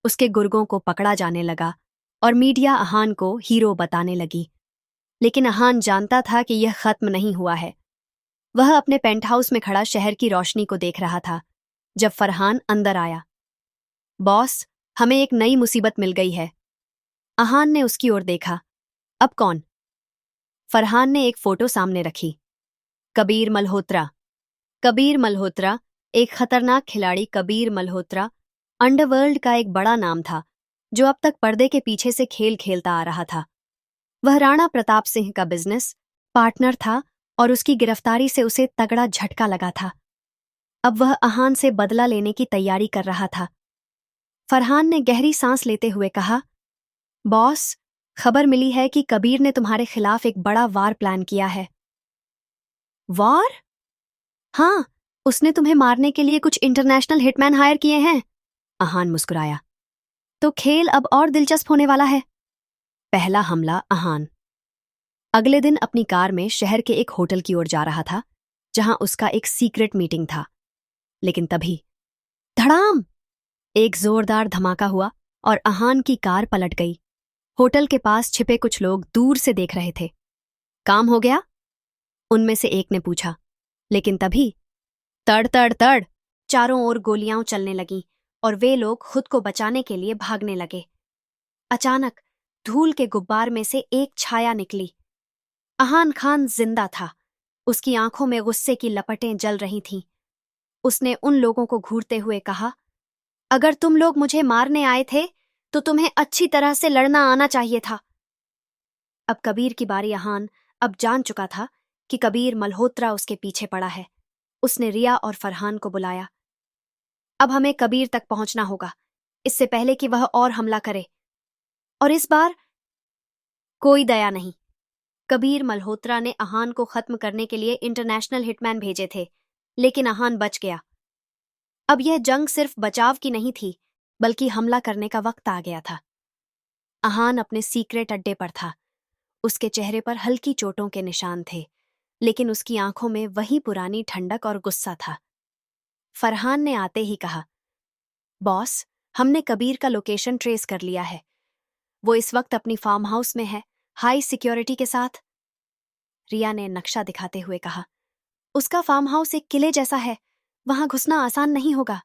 उसके गुर्गों को पकड़ा जाने लगा और मीडिया आहान को हीरो बताने लगी। लेकिन आहान जानता था कि यह खत्म नहीं हुआ है। वह अपने पेंटहाउस में खड़ा शहर की रोशनी को देख रहा था जब फरहान अंदर आया। बॉस, हमें एक नई मुसीबत मिल गई है। आहान ने उसकी ओर देखा। अब कौन? फरहान ने एक फोटो सामने रखी। कबीर मल्होत्रा। कबीर मल्होत्रा, एक खतरनाक खिलाड़ी कबीर मल्होत्रा, अंडरवर्ल्ड का एक बड़ा नाम था, जो अब तक पर्दे के पीछे से खेल खेलता आ रहा था। वह राणा प्रताप सिंह का बिजनेस पार्टनर था और उसकी गिरफ्तारी से उसे तगड़ा झटका लगा था। अब वह आहान से बदला लेने की तैयारी कर रहा था। फरहान ने गहरी सांस लेते हुए कहा, बॉस, खबर मिली है कि कबीर ने तुम्हारे खिलाफ एक बड़ा वार प्लान किया है। वार? हाँ, उसने तुम्हें मारने के लिए कुछ इंटरनेशनल हिटमैन हायर किए हैं। आहान मुस्कुराया। तो खेल अब और दिलचस्प होने वाला है। पहला हमला आहान अगले दिन अपनी कार में शहर के एक होटल की ओर जा रहा था, जहां उसका एक सीक्रेट मीटिंग था। लेकिन तभी धड़ाम, एक जोरदार धमाका हुआ और आहान की कार पलट गई। होटल के पास छिपे कुछ लोग दूर से देख रहे थे। काम हो गया? उनमें से एक ने पूछा। लेकिन तभी तड़ तड़ तड़, चारों ओर गोलियां चलने लगीं और वे लोग खुद को बचाने के लिए भागने लगे। अचानक धूल के गुब्बार में से एक छाया निकली। आहान खान जिंदा था। उसकी आंखों में गुस्से की लपटें जल रही थीं। उसने उन लोगों को घूरते हुए कहा, अगर तुम लोग मुझे मारने आए थे तो तुम्हें अच्छी तरह से लड़ना आना चाहिए था। अब कबीर की बारी। आहान अब जान चुका था कि कबीर मल्होत्रा उसके पीछे पड़ा है। उसने रिया और फरहान को बुलाया। अब हमें कबीर तक पहुंचना होगा, इससे पहले कि वह और हमला करे। और इस बार कोई दया नहीं। कबीर मल्होत्रा ने आहान को खत्म करने के लिए इंटरनेशनल हिटमैन भेजे थे, लेकिन आहान बच गया। अब यह जंग सिर्फ बचाव की नहीं थी, बल्कि हमला करने का वक्त आ गया था। आहान अपने सीक्रेट अड्डे पर था। उसके चेहरे पर हल्की चोटों के निशान थे, लेकिन उसकी आंखों में वही पुरानी ठंडक और गुस्सा था। फरहान ने आते ही कहा, बॉस, हमने कबीर का लोकेशन ट्रेस कर लिया है। वो इस वक्त अपनी फार्म हाउस में है, हाई सिक्योरिटी के साथ। रिया ने नक्शा दिखाते हुए कहा, उसका फार्म हाउस एक किले जैसा है, वहां घुसना आसान नहीं होगा।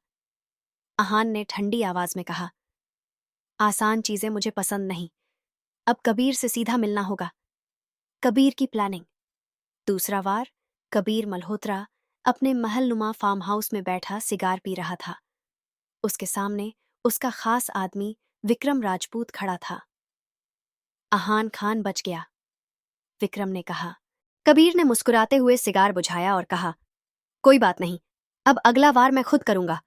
आहान ने ठंडी आवाज में कहा। आसान चीजें मुझे पसंद नहीं। अब कबीर से सीधा मिलना होगा। कबीर की प्लानिंग। दूसरा वार। कबीर मल्होत्रा अपने महलनुमा फार्म हाउस में बैठा सिगार पी रहा था। उसके सामने उसका खास आदमी विक्रम राजपूत खड़ा था। आहान खान बच गया, विक्रम ने कहा। कबीर ने मुस्कुराते हुए सिगार बुझाया और कहा, कोई बात नहीं, अब अगला वार मैं खुद करूंगा।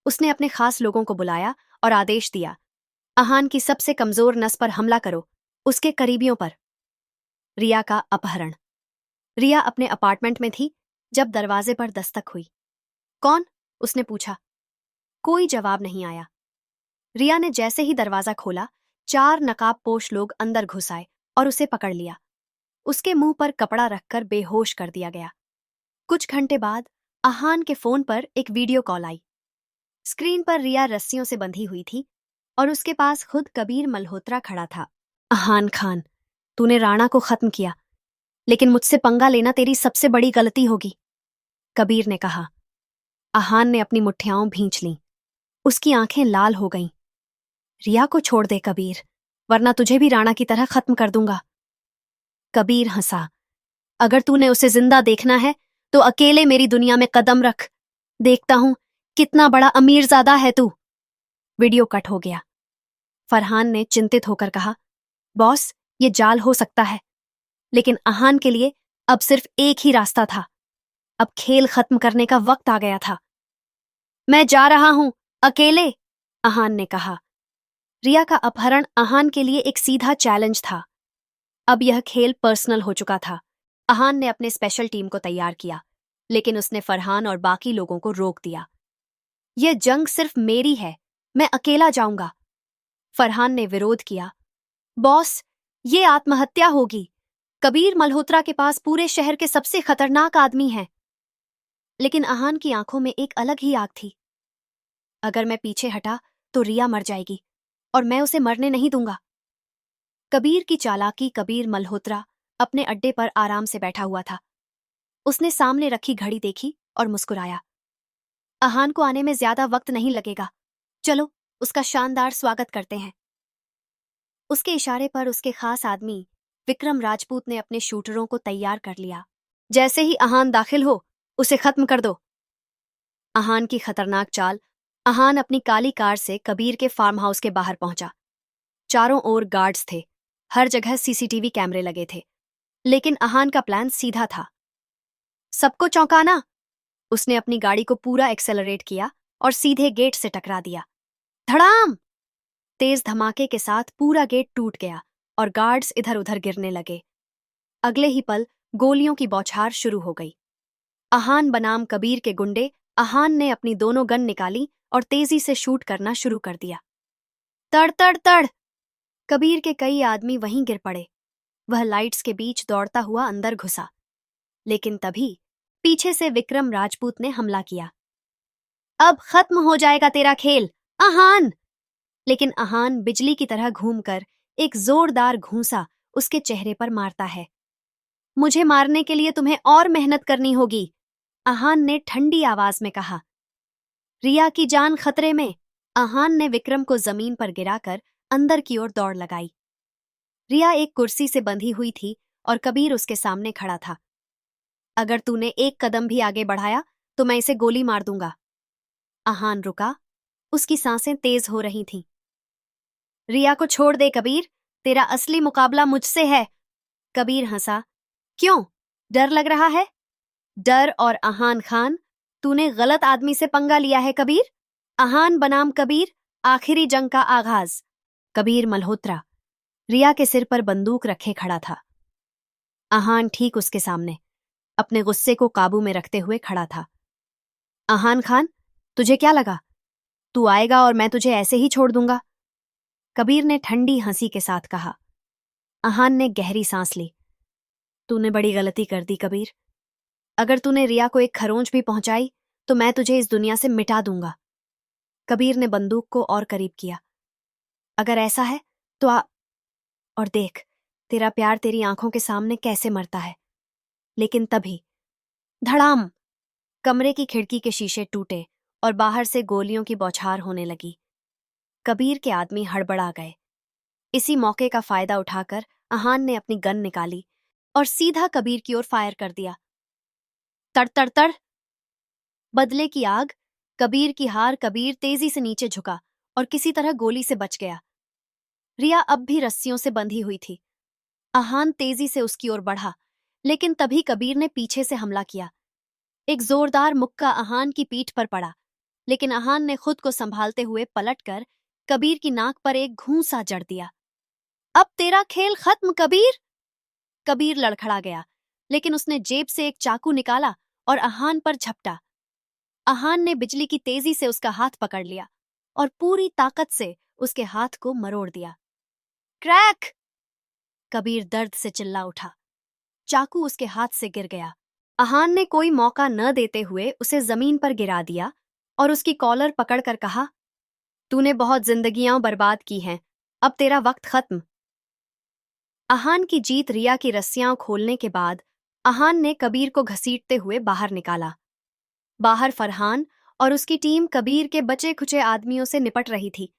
उसने अपने खास लोगों को बुलाया और आदेश दिया, आहान की सबसे कमजोर नस पर हमला करो, उसके करीबियों पर। रिया का अपहरण। रिया अपने अपार्टमेंट में थी जब दरवाजे पर दस्तक हुई। कौन? उसने पूछा। कोई जवाब नहीं आया। रिया ने जैसे ही दरवाजा खोला, 4 नकाबपोश लोग अंदर घुस आए और उसे पकड़ लिया। उसके मुंह पर कपड़ा रखकर बेहोश कर दिया गया। कुछ घंटे बाद आहान के फोन पर एक वीडियो कॉल आई। स्क्रीन पर रिया रस्सियों से बंधी हुई थी और उसके पास खुद कबीर मल्होत्रा खड़ा था। आहान खान, तूने राणा को खत्म किया, लेकिन मुझसे पंगा लेना तेरी सबसे बड़ी गलती होगी, कबीर ने कहा। आहान ने अपनी मुठ्ठियां भींच लीं। उसकी आंखें लाल हो गईं। रिया को छोड़ दे कबीर, वरना तुझे भी राणा की तरह खत्म कर दूंगा। कबीर हंसा। अगर तूने उसे जिंदा देखना है तो अकेले मेरी दुनिया में कदम रख। देखता हूं कितना बड़ा अमीरजादा है तू। वीडियो कट हो गया। फरहान ने चिंतित होकर कहा, बॉस, ये जाल हो सकता है, लेकिन आहान के लिए अब सिर्फ एक ही रास्ता था। अब खेल खत्म करने का वक्त आ गया था। मैं जा रहा हूं, अकेले, आहान ने कहा। रिया का अपहरण आहान के लिए एक सीधा चैलेंज था। अब यह खेल पर्सनल हो चुका था। आहान ने अपने स्पेशल टीम को तैयार किया, लेकिन उसने फरहान और बाकी लोगों को रोक दिया। यह जंग सिर्फ मेरी है, मैं अकेला जाऊंगा। फरहान ने विरोध किया। बॉस, ये आत्महत्या होगी। कबीर मल्होत्रा के पास पूरे शहर के सबसे खतरनाक आदमी हैं। लेकिन आहान की आंखों में एक अलग ही आग थी। अगर मैं पीछे हटा तो रिया मर जाएगी और मैं उसे मरने नहीं दूंगा। कबीर की चालाकी। कबीर मल्होत्रा अपने अड्डे पर आराम से बैठा हुआ था। उसने सामने रखी घड़ी देखी और मुस्कुराया। आहान को आने में ज्यादा वक्त नहीं लगेगा, चलो उसका शानदार स्वागत करते हैं। उसके इशारे पर उसके खास आदमी विक्रम राजपूत ने अपने शूटरों को तैयार कर लिया। जैसे ही आहान दाखिल हो, उसे खत्म कर दो। आहान की खतरनाक चाल। आहान अपनी काली कार से कबीर के फार्म हाउस के बाहर पहुंचा। चारों ओर गार्ड्स थे, हर जगह सीसीटीवी कैमरे लगे थे, लेकिन आहान का प्लान सीधा था। सबको चौंकाना। उसने अपनी गाड़ी को पूरा एक्सेलरेट किया और सीधे गेट से टकरा दिया। धड़ाम! तेज धमाके के साथ पूरा गेट टूट गया और गार्ड्स इधर उधर गिरने लगे। अगले ही पल गोलियों की बौछार शुरू हो गई। आहान बनाम कबीर के गुंडे। आहान ने अपनी दोनों गन निकाली और तेजी से शूट करना शुरू कर दिया। तड़ तड़ तड़! कबीर के कई आदमी वहीं गिर पड़े। वह लाइट्स के बीच दौड़ता हुआ अंदर घुसा, लेकिन तभी पीछे से विक्रम राजपूत ने हमला किया। अब खत्म हो जाएगा तेरा खेल, आहान! लेकिन आहान बिजली की तरह घूमकर एक जोरदार घूंसा उसके चेहरे पर मारता है। मुझे मारने के लिए तुम्हें और मेहनत करनी होगी, आहान ने ठंडी आवाज में कहा। रिया की जान खतरे में। आहान ने विक्रम को जमीन पर गिराकर अंदर की ओर दौड़ लगाई। रिया एक कुर्सी से बंधी हुई थी और कबीर उसके सामने खड़ा था। अगर तूने एक कदम भी आगे बढ़ाया तो मैं इसे गोली मार दूंगा। आहान रुका। उसकी सांसें तेज हो रही थीं। रिया को छोड़ दे कबीर, तेरा असली मुकाबला मुझसे है। कबीर हंसा। क्यों, डर लग रहा है? डर और आहान खान, तूने गलत आदमी से पंगा लिया है कबीर। आहान बनाम कबीर, आखिरी जंग का आगाज। कबीर मल्होत्रा रिया के सिर पर बंदूक रखे खड़ा था। आहान ठीक उसके सामने, अपने गुस्से को काबू में रखते हुए खड़ा था। आहान खान, तुझे क्या लगा तू आएगा और मैं तुझे ऐसे ही छोड़ दूंगा? कबीर ने ठंडी हंसी के साथ कहा। आहान ने गहरी सांस ली। तूने बड़ी गलती कर दी कबीर। अगर तूने रिया को एक खरोंच भी पहुंचाई तो मैं तुझे इस दुनिया से मिटा दूंगा। कबीर ने बंदूक को और करीब किया। अगर ऐसा है तो और देख, तेरा प्यार तेरी आंखों के सामने कैसे मरता है। लेकिन तभी धड़ाम! कमरे की खिड़की के शीशे टूटे और बाहर से गोलियों की बौछार होने लगी। कबीर के आदमी हड़बड़ा गए। इसी मौके का फायदा उठाकर अहान ने अपनी गन निकाली और सीधा कबीर की ओर फायर कर दिया। तड़ तड़ तड़, बदले की आग, कबीर की हार। कबीर तेजी से नीचे झुका और किसी तरह गोली से बच गया। रिया अब भी रस्सियों से बंधी हुई थी। अहान तेजी से उसकी ओर बढ़ा, लेकिन तभी कबीर ने पीछे से हमला किया। एक जोरदार मुक्का अहान की पीठ पर पड़ा, लेकिन अहान ने खुद को संभालते हुए पलटकर कबीर की नाक पर एक घूंसा जड़ दिया। अब तेरा खेल खत्म कबीर। कबीर लड़खड़ा गया, लेकिन उसने जेब से एक चाकू निकाला और अहान पर झपटा। अहान ने बिजली की तेजी से उसका हाथ पकड़ लिया और पूरी ताकत से उसके हाथ को मरोड़ दिया। क्रैक! कबीर दर्द से चिल्ला उठा। चाकू उसके हाथ से गिर गया। अहान ने कोई मौका न देते हुए उसे जमीन पर गिरा दिया और उसकी कॉलर पकड़कर कहा, तूने बहुत जिंदगियां बर्बाद की हैं, अब तेरा वक्त खत्म। अहान की जीत रिया की रस्सियां खोलने के बाद अहान ने कबीर को घसीटते हुए बाहर निकाला। बाहर फरहान और उसकी टीम कबीर के बचे खुचे आदमियों से निपट रही थी।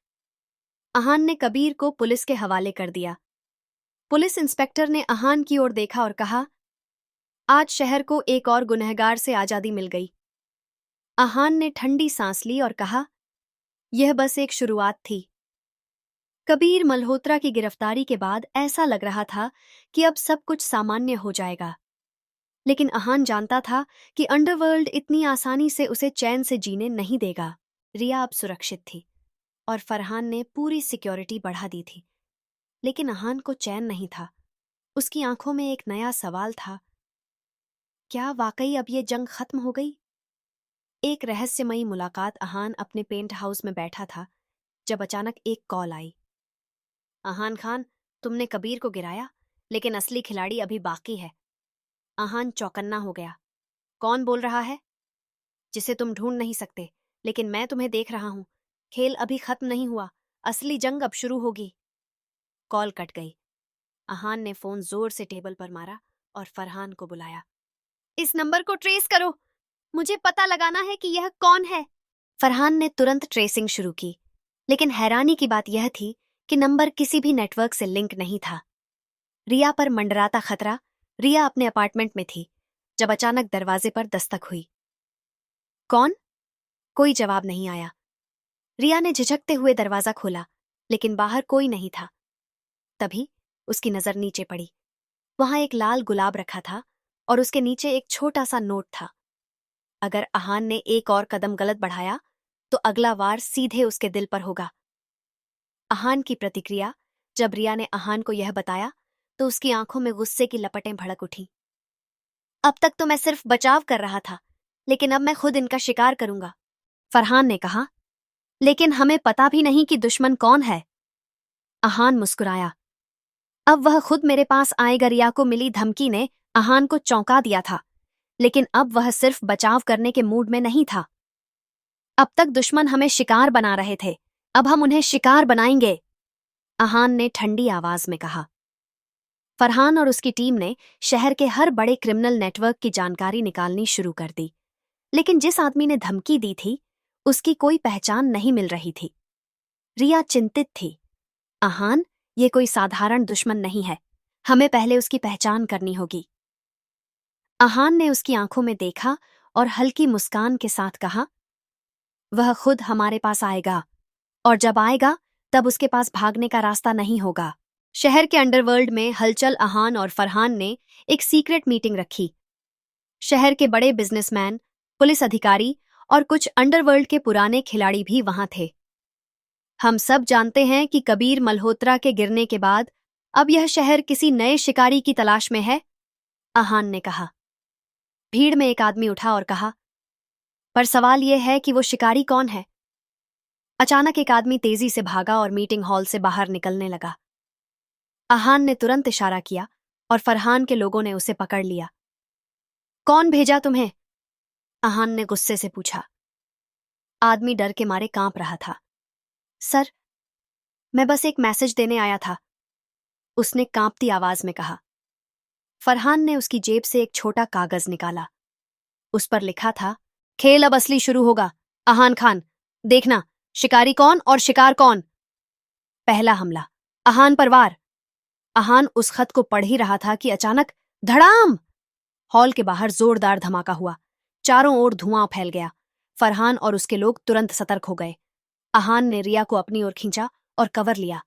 अहान ने कबीर को पुलिस के हवाले कर दिया। पुलिस इंस्पेक्टर ने अहान की ओर देखा और कहा, आज शहर को एक और गुनहगार से आजादी मिल गई। अहान ने ठंडी सांस ली और कहा, यह बस एक शुरुआत थी। कबीर मल्होत्रा की गिरफ्तारी के बाद ऐसा लग रहा था कि अब सब कुछ सामान्य हो जाएगा, लेकिन अहान जानता था कि अंडरवर्ल्ड इतनी आसानी से उसे चैन से जीने नहीं देगा। रिया अब सुरक्षित थी और फरहान ने पूरी सिक्योरिटी बढ़ा दी थी, लेकिन अहान को चैन नहीं था। उसकी आंखों में एक नया सवाल था, क्या वाकई अब ये जंग खत्म हो गई? एक रहस्यमयी मुलाकात। अहान अपने पेंट हाउस में बैठा था जब अचानक एक कॉल आई। अहान खान, तुमने कबीर को गिराया, लेकिन असली खिलाड़ी अभी बाकी है। अहान चौकन्ना हो गया। कौन बोल रहा है? जिसे तुम ढूंढ नहीं सकते, लेकिन मैं तुम्हें देख रहा हूं। खेल अभी खत्म नहीं हुआ, असली जंग अब शुरू होगी। कॉल कट गई। अहान ने फोन जोर से टेबल पर मारा और फरहान को बुलाया। इस नंबर को ट्रेस करो, मुझे पता लगाना है कि यह कौन है। फरहान ने तुरंत ट्रेसिंग शुरू की, लेकिन हैरानी की बात यह थी कि नंबर किसी भी नेटवर्क से लिंक नहीं था। रिया पर मंडराता खतरा। रिया अपने अपार्टमेंट में थी जब अचानक दरवाजे पर दस्तक हुई। कौन? कोई जवाब नहीं आया। रिया ने झिझकते हुए दरवाजा खोला, लेकिन बाहर कोई नहीं था। तभी उसकी नजर नीचे पड़ी। वहां एक लाल गुलाब रखा था और उसके नीचे एक छोटा सा नोट था। अगर अहान ने एक और कदम गलत बढ़ाया तो अगला वार सीधे उसके दिल पर होगा। अहान की प्रतिक्रिया। जब रिया ने अहान को यह बताया तो उसकी आंखों में गुस्से की लपटें भड़क उठीं। अब तक तो मैं सिर्फ बचाव कर रहा था, लेकिन अब मैं खुद इनका शिकार करूंगा। फरहान ने कहा, लेकिन हमें पता भी नहीं कि दुश्मन कौन है। अहान मुस्कुराया। अब वह खुद मेरे पास आएगा। रिया को मिली धमकी ने अहान को चौंका दिया था, लेकिन अब वह सिर्फ बचाव करने के मूड में नहीं था। अब तक दुश्मन हमें शिकार बना रहे थे, अब हम उन्हें शिकार बनाएंगे, अहान ने ठंडी आवाज में कहा। फरहान और उसकी टीम ने शहर के हर बड़े क्रिमिनल नेटवर्क की जानकारी निकालनी शुरू कर दी, लेकिन जिस आदमी ने धमकी दी थी उसकी कोई पहचान नहीं मिल रही थी। रिया चिंतित थी। अहान, ये कोई साधारण दुश्मन नहीं है, हमें पहले उसकी पहचान करनी होगी। अहान ने उसकी आंखों में देखा और हल्की मुस्कान के साथ कहा, वह खुद हमारे पास आएगा, और जब आएगा तब उसके पास भागने का रास्ता नहीं होगा। शहर के अंडरवर्ल्ड में हलचल। अहान और फरहान ने एक सीक्रेट मीटिंग रखी। शहर के बड़े बिजनेसमैन, पुलिस अधिकारी और कुछ अंडरवर्ल्ड के पुराने खिलाड़ी भी वहां थे। हम सब जानते हैं कि कबीर मल्होत्रा के गिरने के बाद अब यह शहर किसी नए शिकारी की तलाश में है, अहान ने कहा। भीड़ में एक आदमी उठा और कहा, पर सवाल यह है कि वो शिकारी कौन है? अचानक एक आदमी तेजी से भागा और मीटिंग हॉल से बाहर निकलने लगा। अहान ने तुरंत इशारा किया और फरहान के लोगों ने उसे पकड़ लिया। कौन भेजा तुम्हें? अहान ने गुस्से से पूछा। आदमी डर के मारे कांप रहा था। सर, मैं बस एक मैसेज देने आया था, उसने कांपती आवाज में कहा। फरहान ने उसकी जेब से एक छोटा कागज निकाला। उस पर लिखा था, खेल अब असली शुरू होगा। अहान खान, देखना शिकारी कौन और शिकार कौन। पहला हमला। अहान पर वार। अहान उस खत को पढ़ ही रहा था कि अचानक धड़ाम! हॉल के बाहर जोरदार धमाका हुआ। चारों ओर धुआं फैल गया। फरहान और उसके लोग तुरंत सतर्क हो गए। अहान ने रिया को अपनी ओर खींचा और कवर लिया।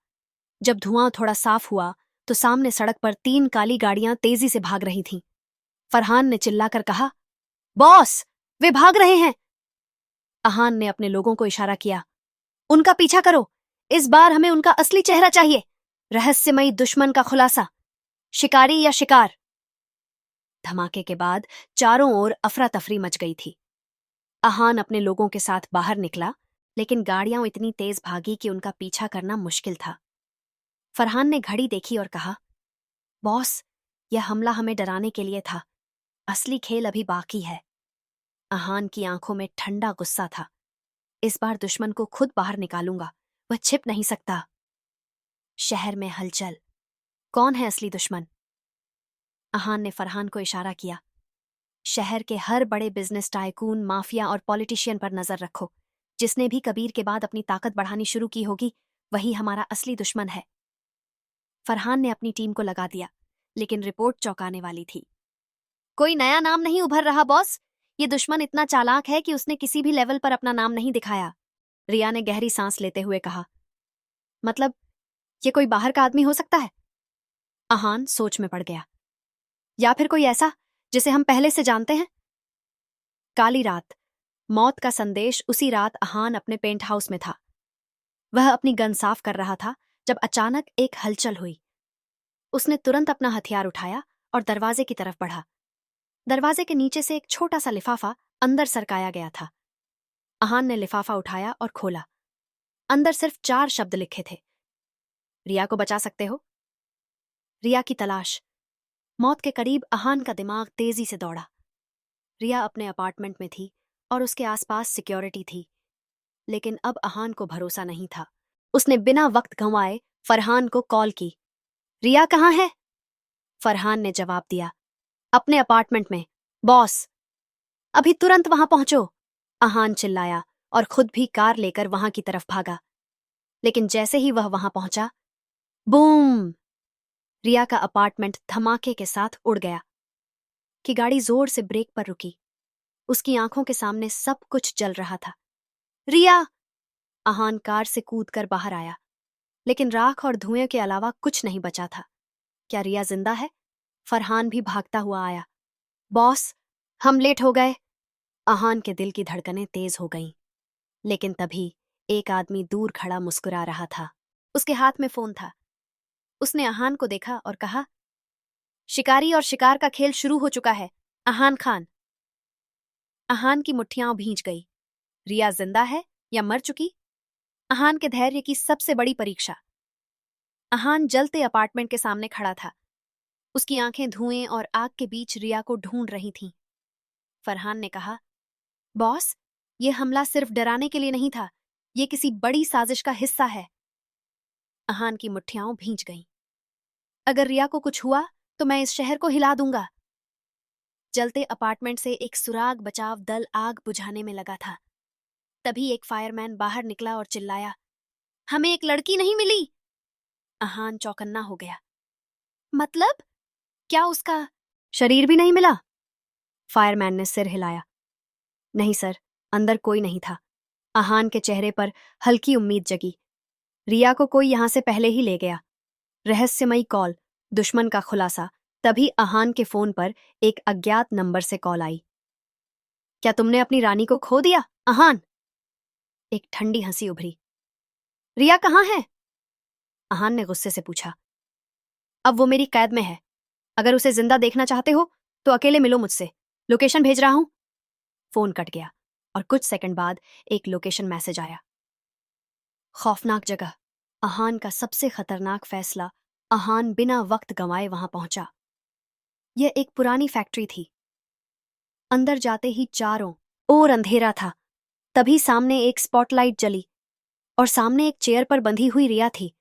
जब धुआं थोड़ा साफ हुआ तो सामने सड़क पर 3 काली गाड़ियां तेजी से भाग रही थीं। फरहान ने चिल्लाकर कहा, बॉस, वे भाग रहे हैं। अहान ने अपने लोगों को इशारा किया, उनका पीछा करो। इस बार हमें उनका असली चेहरा चाहिए। रहस्यमयी दुश्मन का खुलासा। शिकारी या शिकार। धमाके के बाद चारों ओर अफरा तफरी मच गई थी। अहान अपने लोगों के साथ बाहर निकला, लेकिन गाड़ियां इतनी तेज भागी कि उनका पीछा करना मुश्किल था। फरहान ने घड़ी देखी और कहा, बॉस, यह हमला हमें डराने के लिए था। असली खेल अभी बाकी है। अहान की आंखों में ठंडा गुस्सा था। इस बार दुश्मन को खुद बाहर निकालूंगा, वह छिप नहीं सकता। शहर में हलचल। कौन है असली दुश्मन? अहान ने फरहान को इशारा किया। शहर के हर बड़े बिजनेस टाइकून, माफिया और पॉलिटिशियन पर नजर रखो। जिसने भी कबीर के बाद अपनी ताकत बढ़ानी शुरू की होगी, वही हमारा असली दुश्मन है। फरहान ने अपनी टीम को लगा दिया, लेकिन रिपोर्ट चौंकाने वाली थी। कोई नया नाम नहीं उभर रहा बॉस। ये दुश्मन इतना चालाक है कि उसने किसी भी लेवल पर अपना नाम नहीं दिखाया। रिया ने गहरी सांस लेते हुए कहा, मतलब ये कोई बाहर का आदमी हो सकता है? अहान सोच में पड़ गया। या फिर कोई ऐसा जिसे हम पहले से जानते हैं? काली रात। मौत का संदेश। उसी रात अहान अपने पेंट हाउस में था। वह अपनी गन साफ कर रहा था जब अचानक एक हलचल हुई। उसने तुरंत अपना हथियार उठाया और दरवाजे की तरफ बढ़ा। दरवाजे के नीचे से एक छोटा सा लिफाफा अंदर सरकाया गया था। अहान ने लिफाफा उठाया और खोला। अंदर सिर्फ 4 शब्द लिखे थे, रिया को बचा सकते हो। रिया की तलाश। मौत के करीब अहान का दिमाग तेजी से दौड़ा। रिया अपने अपार्टमेंट में थी और उसके आसपास सिक्योरिटी थी, लेकिन अब अहान को भरोसा नहीं था। उसने बिना वक्त गंवाए फरहान को कॉल की। रिया कहाँ है? फरहान ने जवाब दिया, अपने अपार्टमेंट में, बॉस। अभी तुरंत वहां पहुंचो, अहान चिल्लाया और खुद भी कार लेकर वहां की तरफ भागा। लेकिन जैसे ही वह वहां पहुंचा, बूम! रिया का अपार्टमेंट धमाके के साथ उड़ गया। कि गाड़ी जोर से ब्रेक पर रुकी। उसकी आंखों के सामने सब कुछ जल रहा था। रिया! अहान कार से कूदकर बाहर आया, लेकिन राख और धुएं के अलावा कुछ नहीं बचा था। क्या रिया जिंदा है? फरहान भी भागता हुआ आया। बॉस, हम लेट हो गए। अहान के दिल की धड़कनें तेज हो गईं। लेकिन तभी एक आदमी दूर खड़ा मुस्कुरा रहा था। उसके हाथ में फोन था। उसने अहान को देखा और कहा, शिकारी और शिकार का खेल शुरू हो चुका है, अहान खान। अहान की मुट्ठियां भींच गई। रिया जिंदा है या मर चुकी? अहान के धैर्य की सबसे बड़ी परीक्षा। अहान जलते अपार्टमेंट के सामने खड़ा था। उसकी आंखें धुएं और आग के बीच रिया को ढूंढ रही थीं। फरहान ने कहा, बॉस, यह हमला सिर्फ डराने के लिए नहीं था, यह किसी बड़ी साजिश का हिस्सा है। अहान की मुट्ठियां भींच गईं। अगर रिया को कुछ हुआ तो मैं इस शहर को हिला दूंगा। जलते अपार्टमेंट से एक सुराग बचाव दल आग बुझाने में लगा था। तभी एक फायरमैन बाहर निकला और चिल्लाया, हमें एक लड़की नहीं मिली। अहान चौकन्ना हो गया। मतलब? क्या उसका शरीर भी नहीं मिला? फायरमैन ने सिर हिलाया। नहीं सर, अंदर कोई नहीं था। अहान के चेहरे पर हल्की उम्मीद जगी। रिया को कोई यहां से पहले ही ले गया। रहस्यमयी कॉल, दुश्मन का खुलासा। तभी अहान के फोन पर एक अज्ञात नंबर से कॉल आई। क्या तुमने अपनी रानी को खो दिया, अहान? एक ठंडी हंसी उभरी। रिया कहाँ है? अहान ने गुस्से से पूछा। अब वो मेरी कैद में है। अगर उसे जिंदा देखना चाहते हो तो अकेले मिलो मुझसे। लोकेशन भेज रहा हूं। फोन कट गया और कुछ सेकंड बाद एक लोकेशन मैसेज आया। खौफनाक जगह। अहान का सबसे खतरनाक फैसला। अहान बिना वक्त गंवाए वहां पहुंचा। यह एक पुरानी फैक्ट्री थी। अंदर जाते ही चारों ओर अंधेरा था। तभी सामने एक स्पॉटलाइट जली और सामने एक चेयर पर बंधी हुई रिया थी।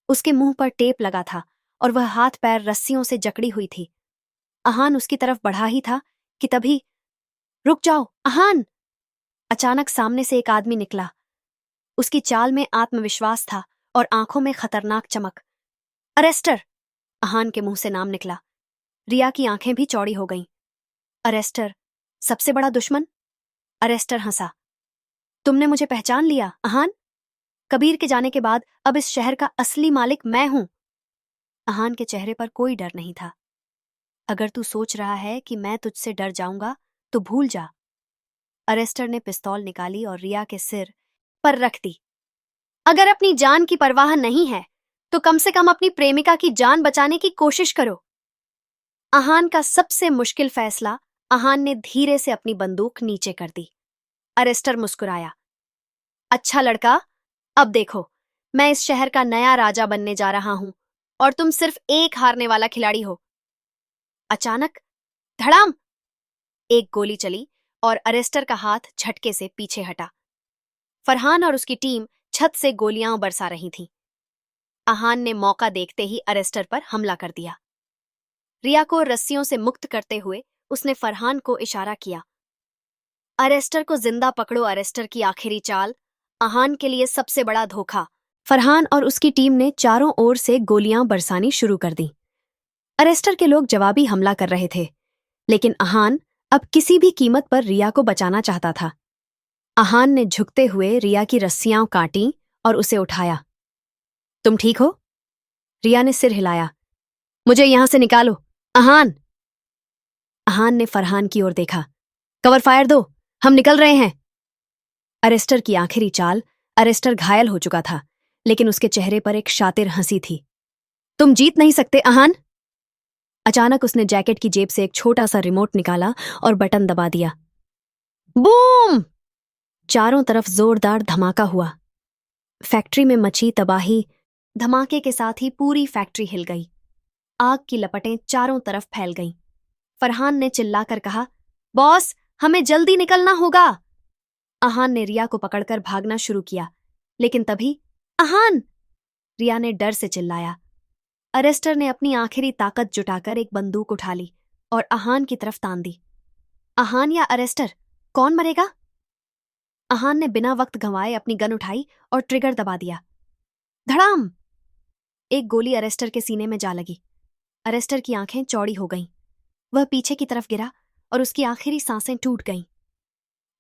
उसके मुंह पर टेप लगा था और वह हाथ पैर रस्सियों से जकड़ी हुई थी। अहान उसकी तरफ बढ़ा ही था कि तभी, रुक जाओ, अहान! अचानक सामने से एक आदमी निकला। उसकी चाल में आत्मविश्वास था और आंखों में खतरनाक चमक। अरेस्टर! अहान के मुंह से नाम निकला। रिया की आंखें भी चौड़ी हो गईं। अरेस्टर, सबसे बड़ा दुश्मन? अरेस्टर हंसा। तुमने मुझे पहचान लिया, अहान? कबीर के जाने के बाद अब इस शहर का असली मालिक मैं हूं। अहान के चेहरे पर कोई डर नहीं था। अगर तू सोच रहा है कि मैं तुझसे डर जाऊंगा तो भूल जा। अरेस्टर ने पिस्तौल निकाली और रिया के सिर पर रख दी। अगर अपनी जान की परवाह नहीं है तो कम से कम अपनी प्रेमिका की जान बचाने की कोशिश करो। अहान का सबसे मुश्किल फैसला। अहान ने धीरे से अपनी बंदूक नीचे कर दी। अरेस्टर मुस्कुराया। अच्छा लड़का, अब देखो, मैं इस शहर का नया राजा बनने जा रहा हूं और तुम सिर्फ एक हारने वाला खिलाड़ी हो। अचानक धड़ाम! एक गोली चली और अरेस्टर का हाथ झटके से पीछे हटा। फरहान और उसकी टीम छत से गोलियां बरसा रही थी। अहान ने मौका देखते ही अरेस्टर पर हमला कर दिया। रिया को रस्सियों से मुक्त करते हुए उसने फरहान को इशारा किया। अरेस्टर को जिंदा पकड़ो। अरेस्टर की आखिरी चाल, अहान के लिए सबसे बड़ा धोखा। फरहान और उसकी टीम ने चारों ओर से गोलियां बरसानी शुरू कर दी। अरेस्टर के लोग जवाबी हमला कर रहे थे, लेकिन अहान अब किसी भी कीमत पर रिया को बचाना चाहता था। अहान ने झुकते हुए रिया की रस्सियां काटी और उसे उठाया। तुम ठीक हो? रिया ने सिर हिलाया। मुझे यहां से निकालो, अहान! अहान ने फरहान की ओर देखा। कवर फायर दो, हम निकल रहे हैं। अरेस्टर की आखिरी चाल। अरेस्टर घायल हो चुका था, लेकिन उसके चेहरे पर एक शातिर हंसी थी। तुम जीत नहीं सकते, अहान! अचानक उसने जैकेट की जेब से एक छोटा सा रिमोट निकाला और बटन दबा दिया। बूम! चारों तरफ जोरदार धमाका हुआ। फैक्ट्री में मची तबाही। धमाके के साथ ही पूरी फैक्ट्री हिल गई। आग की लपटें चारों तरफ फैल गईं। फरहान ने चिल्लाकर कहा, बॉस, हमें जल्दी निकलना होगा। अहान ने रिया को पकड़कर भागना शुरू किया, लेकिन तभी अहान! रिया ने डर से चिल्लाया। अरेस्टर ने अपनी आखिरी ताकत जुटाकर एक बंदूक उठा ली और अहान की तरफ तान दी। अहान या अरेस्टर, कौन मरेगा? अहान ने बिना वक्त गंवाए अपनी गन उठाई और ट्रिगर दबा दिया। धड़ाम! एक गोली अरेस्टर के सीने में जा लगी। अरेस्टर की आंखें चौड़ी हो गईं। वह पीछे की तरफ गिरा और उसकी आखिरी सांसें टूट गईं।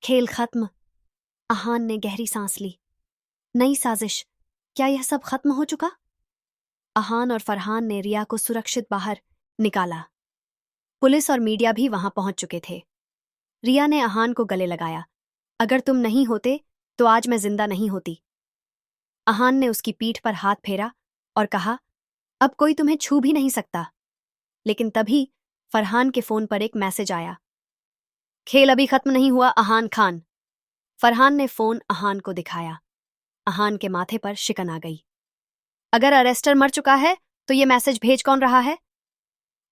खेल खत्म। अहान ने गहरी सांस ली। नई साजिश, क्या यह सब खत्म हो चुका? अहान और फरहान ने रिया को सुरक्षित बाहर निकाला। पुलिस और मीडिया भी वहां पहुंच चुके थे। रिया ने अहान को गले लगाया। अगर तुम नहीं होते तो आज मैं जिंदा नहीं होती। अहान ने उसकी पीठ पर हाथ फेरा और कहा, अब कोई तुम्हें छू भी नहीं सकता। लेकिन तभी फरहान के फोन पर एक मैसेज आया। खेल अभी खत्म नहीं हुआ, अहान खान। फरहान ने फोन अहान को दिखाया। अहान के माथे पर शिकन आ गई। अगर अरेस्टर मर चुका है तो ये मैसेज भेज कौन रहा है?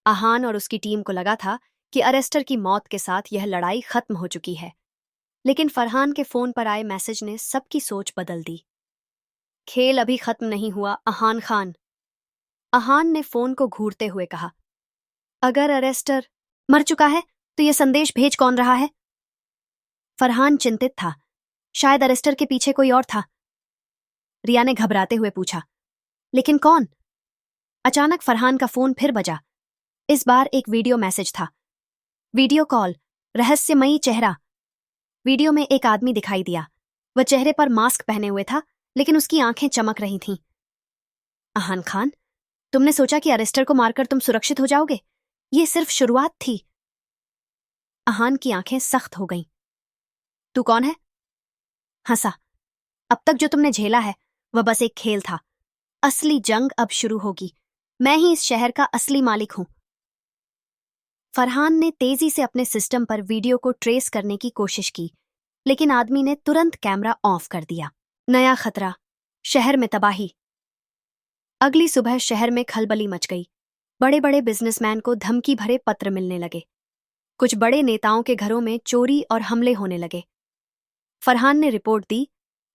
अहान और उसकी टीम को लगा था कि अरेस्टर की मौत के साथ यह लड़ाई खत्म हो चुकी है, लेकिन फरहान के फोन पर आए मैसेज ने सबकी सोच बदल दी। खेल अभी खत्म नहीं हुआ, अहान खान। अहान ने फोन को घूरते हुए कहा, अगर अरेस्टर मर चुका है तो यह संदेश भेज कौन रहा है? फरहान चिंतित था। शायद अरेस्टर के पीछे कोई और था। रिया ने घबराते हुए पूछा, लेकिन कौन? अचानक फरहान का फोन फिर बजा। इस बार एक वीडियो मैसेज था। वीडियो कॉल, रहस्यमयी चेहरा। वीडियो में एक आदमी दिखाई दिया। वह चेहरे पर मास्क पहने हुए था, लेकिन उसकी आंखें चमक रही थीं। अहान खान, तुमने सोचा कि अरेस्टर को मारकर तुम सुरक्षित हो जाओगे? ये सिर्फ शुरुआत थी। अहान की आंखें सख्त हो गईं। तू कौन है? हंसा। अब तक जो तुमने झेला है वह बस एक खेल था। असली जंग अब शुरू होगी। मैं ही इस शहर का असली मालिक हूं। फरहान ने तेजी से अपने सिस्टम पर वीडियो को ट्रेस करने की कोशिश की, लेकिन आदमी ने तुरंत कैमरा ऑफ कर दिया। नया खतरा, शहर में तबाही। अगली सुबह शहर में खलबली मच गई। बड़े बड़े बिजनेसमैन को धमकी भरे पत्र मिलने लगे। कुछ बड़े नेताओं के घरों में चोरी और हमले होने लगे। फरहान ने रिपोर्ट दी,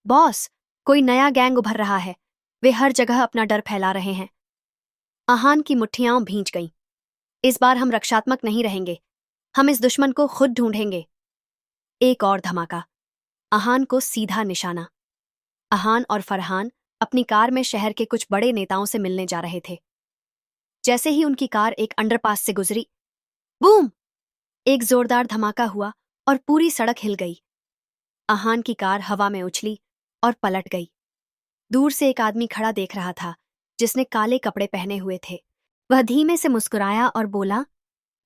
बॉस, कोई नया गैंग उभर रहा है। वे हर जगह अपना डर फैला रहे हैं। अहान की मुट्ठियां भींच गईं। इस बार हम रक्षात्मक नहीं रहेंगे। हम इस दुश्मन को खुद ढूंढेंगे। एक और धमाका। अहान को सीधा निशाना। अहान और फरहान अपनी कार में शहर के कुछ बड़े नेताओं से मिलने जा रहे थे। जैसे ही उनकी कार एक अंडरपास से गुजरी, बूम! एक जोरदार धमाका हुआ और पूरी सड़क हिल गई। अहान की कार हवा में उछली और पलट गई। दूर से एक आदमी खड़ा देख रहा था, जिसने काले कपड़े पहने हुए थे। वह धीमे से मुस्कुराया और बोला,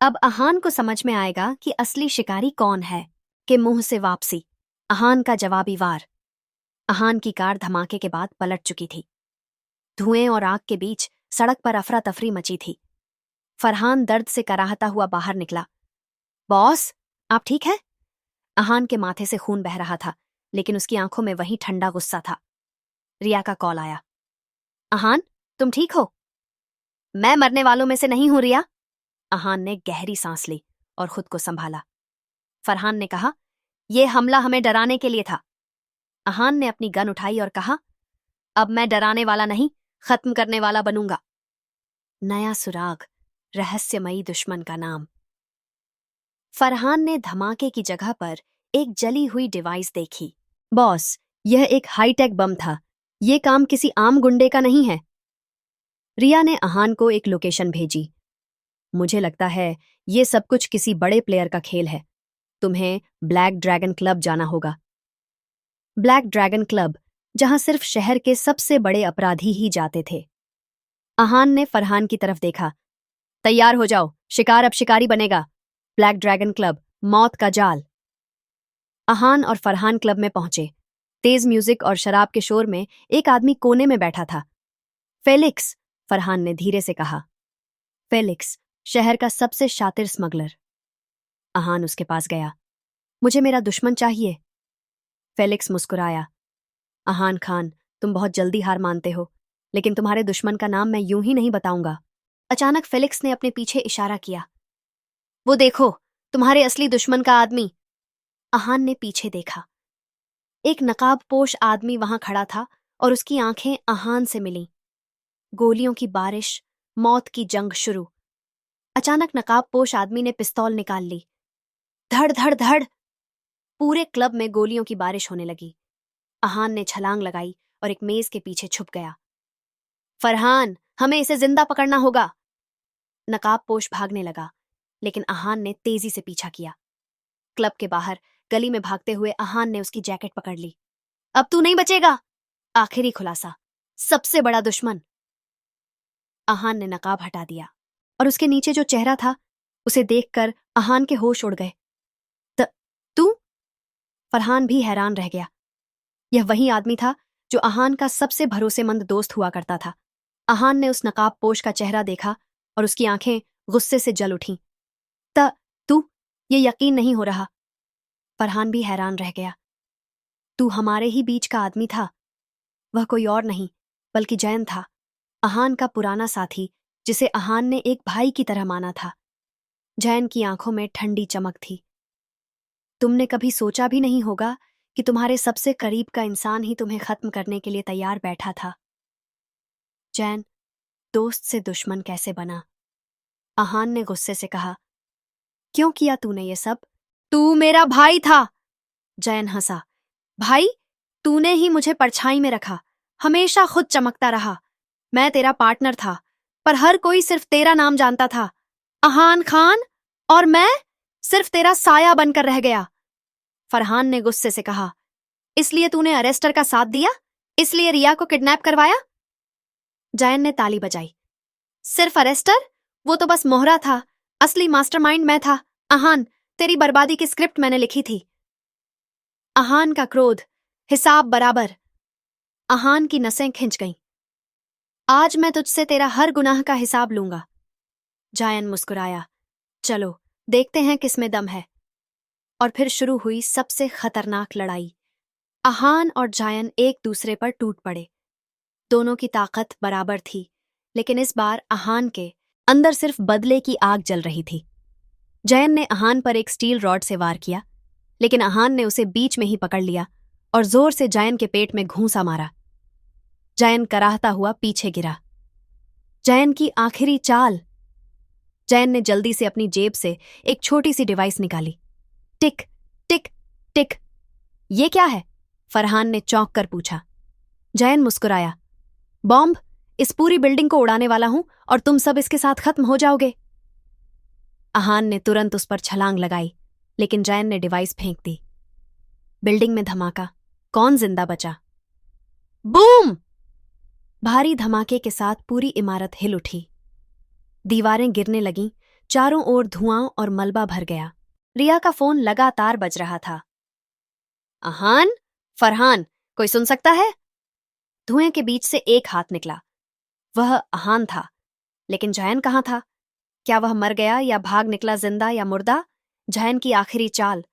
अब अहान को समझ में आएगा कि असली शिकारी कौन है। के मुंह से वापसी। अहान का जवाबी वार। अहान की कार धमाके के बाद पलट चुकी थी। धुएं और आग के बीच सड़क पर अफरा तफरी मची थी। फरहान दर्द से कराहता हुआ बाहर निकला। बॉस, आप ठीक है? अहान के माथे से खून बह रहा था, लेकिन उसकी आंखों में वही ठंडा गुस्सा था। रिया का कॉल आया। अहान, तुम ठीक हो? मैं मरने वालों में से नहीं हूं रिया। अहान ने गहरी सांस ली और खुद को संभाला। फरहान ने कहा, यह हमला हमें डराने के लिए था। अहान ने अपनी गन उठाई और कहा, अब मैं डराने वाला नहीं, खत्म करने वाला बनूंगा। नया सुराग, रहस्यमयी दुश्मन का नाम। फरहान ने धमाके की जगह पर एक जली हुई डिवाइस देखी। बॉस, यह एक हाईटेक बम था। यह काम किसी आम गुंडे का नहीं है। रिया ने अहान को एक लोकेशन भेजी। मुझे लगता है यह सब कुछ किसी बड़े प्लेयर का खेल है। तुम्हें ब्लैक ड्रैगन क्लब जाना होगा। ब्लैक ड्रैगन क्लब, जहां सिर्फ शहर के सबसे बड़े अपराधी ही जाते थे। अहान ने फरहान की तरफ देखा। तैयार हो जाओ, शिकार अब शिकारी बनेगा। ब्लैक ड्रैगन क्लब, मौत का जाल। अहान और फरहान क्लब में पहुंचे। तेज म्यूजिक और शराब के शोर में एक आदमी कोने में बैठा था। फेलिक्स, फरहान ने धीरे से कहा। फेलिक्स, शहर का सबसे शातिर स्मगलर। अहान उसके पास गया। मुझे मेरा दुश्मन चाहिए। फेलिक्स मुस्कुराया। अहान खान, तुम बहुत जल्दी हार मानते हो, लेकिन तुम्हारे दुश्मन का नाम मैं यूं ही नहीं बताऊंगा। अचानक फेलिक्स ने अपने पीछे इशारा किया। वो देखो, तुम्हारे असली दुश्मन का आदमी। अहान ने पीछे देखा। एक नकाबपोश आदमी वहां खड़ा था और उसकी आंखें अहान से मिलीं। गोलियों की बारिश, मौत की जंग शुरू। अचानक नकाबपोश आदमी ने पिस्तौल निकाल ली। धड़ धड़ धड़। पूरे क्लब में गोलियों की बारिश होने लगी। अहान ने छलांग लगाई और एक मेज के पीछे छुप गया। फरहान, हमें इसे जिंदा पकड़ना होगा। नकाबपोश भागने लगा, लेकिन अहान ने तेजी से पीछा किया। क्लब के बाहर गली में भागते हुए अहान ने उसकी जैकेट पकड़ ली। अब तू नहीं बचेगा। आखिरी खुलासा, सबसे बड़ा दुश्मन। अहान ने नकाब हटा दिया और उसके नीचे जो चेहरा था, उसे देखकर अहान के होश उड़ गए। तू? फरहान भी हैरान रह गया। यह वही आदमी था जो अहान का सबसे भरोसेमंद दोस्त हुआ करता था। अहान ने उस नकाबपोश का चेहरा देखा और उसकी आंखें गुस्से से जल उठीं। तू? ये यकीन नहीं हो रहा। फरहान भी हैरान रह गया। तू हमारे ही बीच का आदमी था। वह कोई और नहीं, बल्कि जैन था, अहान का पुराना साथी, जिसे अहान ने एक भाई की तरह माना था। जैन की आंखों में ठंडी चमक थी। तुमने कभी सोचा भी नहीं होगा कि तुम्हारे सबसे करीब का इंसान ही तुम्हें खत्म करने के लिए तैयार बैठा था। जैन, दोस्त से दुश्मन कैसे बना? अहान ने गुस्से से कहा। क्यों किया तूने ये सब? तू मेरा भाई था। जैन हंसा। भाई? तूने ही मुझे परछाई में रखा, हमेशा खुद चमकता रहा। मैं तेरा पार्टनर था, पर हर कोई सिर्फ तेरा नाम जानता था, अहान खान, और मैं सिर्फ तेरा साया बनकर रह गया। फरहान ने गुस्से से कहा। इसलिए तूने अरेस्टर का साथ दिया? इसलिए रिया को किडनैप करवाया? जैन ने ताली बजाई। सिर्फ अरेस्टर? वो तो बस मोहरा था, असली मास्टरमाइंड मैं था। अहान, तेरी बर्बादी की स्क्रिप्ट मैंने लिखी थी। अहान का क्रोध, हिसाब बराबर। अहान की नसें खिंच गईं। आज मैं तुझसे तेरा हर गुनाह का हिसाब लूंगा। जायन मुस्कुराया। चलो, देखते हैं किसमें दम है। और फिर शुरू हुई सबसे खतरनाक लड़ाई। अहान और जायन एक दूसरे पर टूट पड़े। दोनों की ताकत बराबर थी, लेकिन इस बार अहान के अंदर सिर्फ बदले की आग जल रही थी। जयन ने अहान पर एक स्टील रॉड से वार किया, लेकिन अहान ने उसे बीच में ही पकड़ लिया और जोर से जयन के पेट में घूंसा मारा। जयन कराहता हुआ पीछे गिरा। जयन की आखिरी चाल। जयन ने जल्दी से अपनी जेब से एक छोटी सी डिवाइस निकाली। टिक टिक टिक। ये क्या है? फरहान ने चौंक कर पूछा। जयन मुस्कुराया। बॉम्ब, इस पूरी बिल्डिंग को उड़ाने वाला हूं और तुम सब इसके साथ खत्म हो जाओगे। अहान ने तुरंत उस पर छलांग लगाई, लेकिन जयन ने डिवाइस फेंक दी। बिल्डिंग में धमाका। कौन जिंदा बचा? बूम! भारी धमाके के साथ पूरी इमारत हिल उठी। दीवारें गिरने लगीं, चारों ओर धुआं और मलबा भर गया। रिया का फोन लगातार बज रहा था। अहान, फरहान, कोई सुन सकता है? धुएं के बीच से एक हाथ निकला। वह अहान था, लेकिन जयन कहाँ था? क्या वह मर गया या भाग निकला जिंदा या मुर्दा? जयन की आखिरी चाल।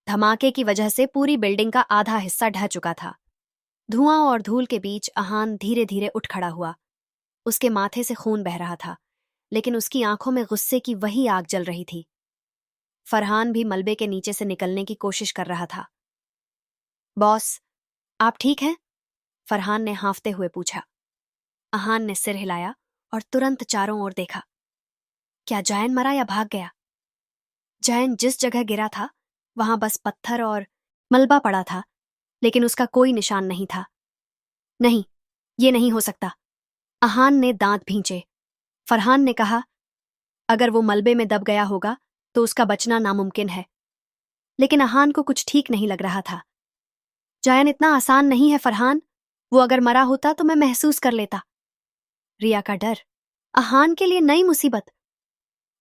धमाके की वजह से पूरी बिल्डिंग का आधा हिस्सा ढह चुका था। धुआं और धूल के बीच अहान धीरे धीरे उठ खड़ा हुआ। उसके माथे से खून बह रहा था, लेकिन उसकी आंखों में गुस्से की वही आग जल रही थी। फरहान भी मलबे के नीचे से निकलने की कोशिश कर रहा था। बॉस, आप ठीक हैं? फरहान ने हांफते हुए पूछा। अहान ने सिर हिलाया और तुरंत चारों ओर देखा। क्या जयन मरा या भाग गया? जयन जिस जगह गिरा था वहां बस पत्थर और मलबा पड़ा था, लेकिन उसका कोई निशान नहीं था। नहीं, ये नहीं हो सकता। अहान ने दांत भींचे। फरहान ने कहा, अगर वो मलबे में दब गया होगा तो उसका बचना नामुमकिन है। लेकिन अहान को कुछ ठीक नहीं लग रहा था। जयन इतना आसान नहीं है फरहान। वो अगर मरा होता तो मैं महसूस कर लेता। रिया का डर, अहान के लिए नई मुसीबत।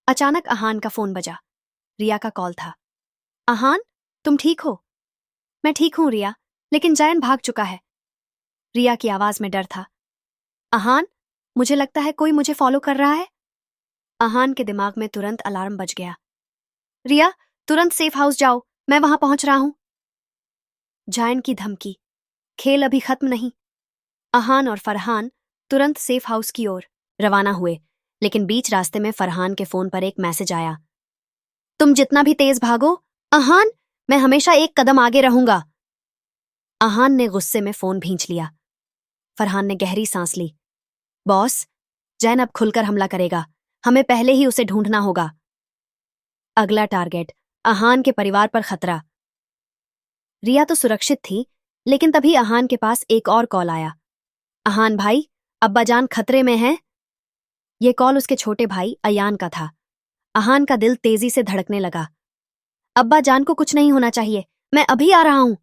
अचानक अहान का फोन बजा। रिया का कॉल था। अहान, तुम ठीक हो? मैं ठीक हूं रिया, लेकिन जयन भाग चुका है। रिया की आवाज में डर था। अहान, मुझे लगता है कोई मुझे फॉलो कर रहा है। अहान के दिमाग में तुरंत अलार्म बज गया। रिया, तुरंत सेफ हाउस जाओ, मैं वहां पहुंच रहा हूं। जयन की धमकी। खेल अभी खत्म नहीं। अहान और फरहान तुरंत सेफ हाउस की ओर रवाना हुए, लेकिन बीच रास्ते में फरहान के फोन पर एक मैसेज आया। तुम जितना भी तेज भागो, अहान, मैं हमेशा एक कदम आगे रहूंगा। अहान ने गुस्से में फोन भींच लिया। फरहान ने गहरी सांस ली। बॉस, जैन अब खुलकर हमला करेगा। हमें पहले ही उसे ढूंढना होगा। अगला टारगेट, अहान के परिवार पर खतरा। रिया तो सुरक्षित थी, लेकिन तभी अहान के पास एक और कॉल आया। अहान भाई, अब्बा जान खतरे में हैं। यह कॉल उसके छोटे भाई अयान का था। अहान का दिल तेजी से धड़कने लगा। अब्बा जान को कुछ नहीं होना चाहिए, मैं अभी आ रहा हूं।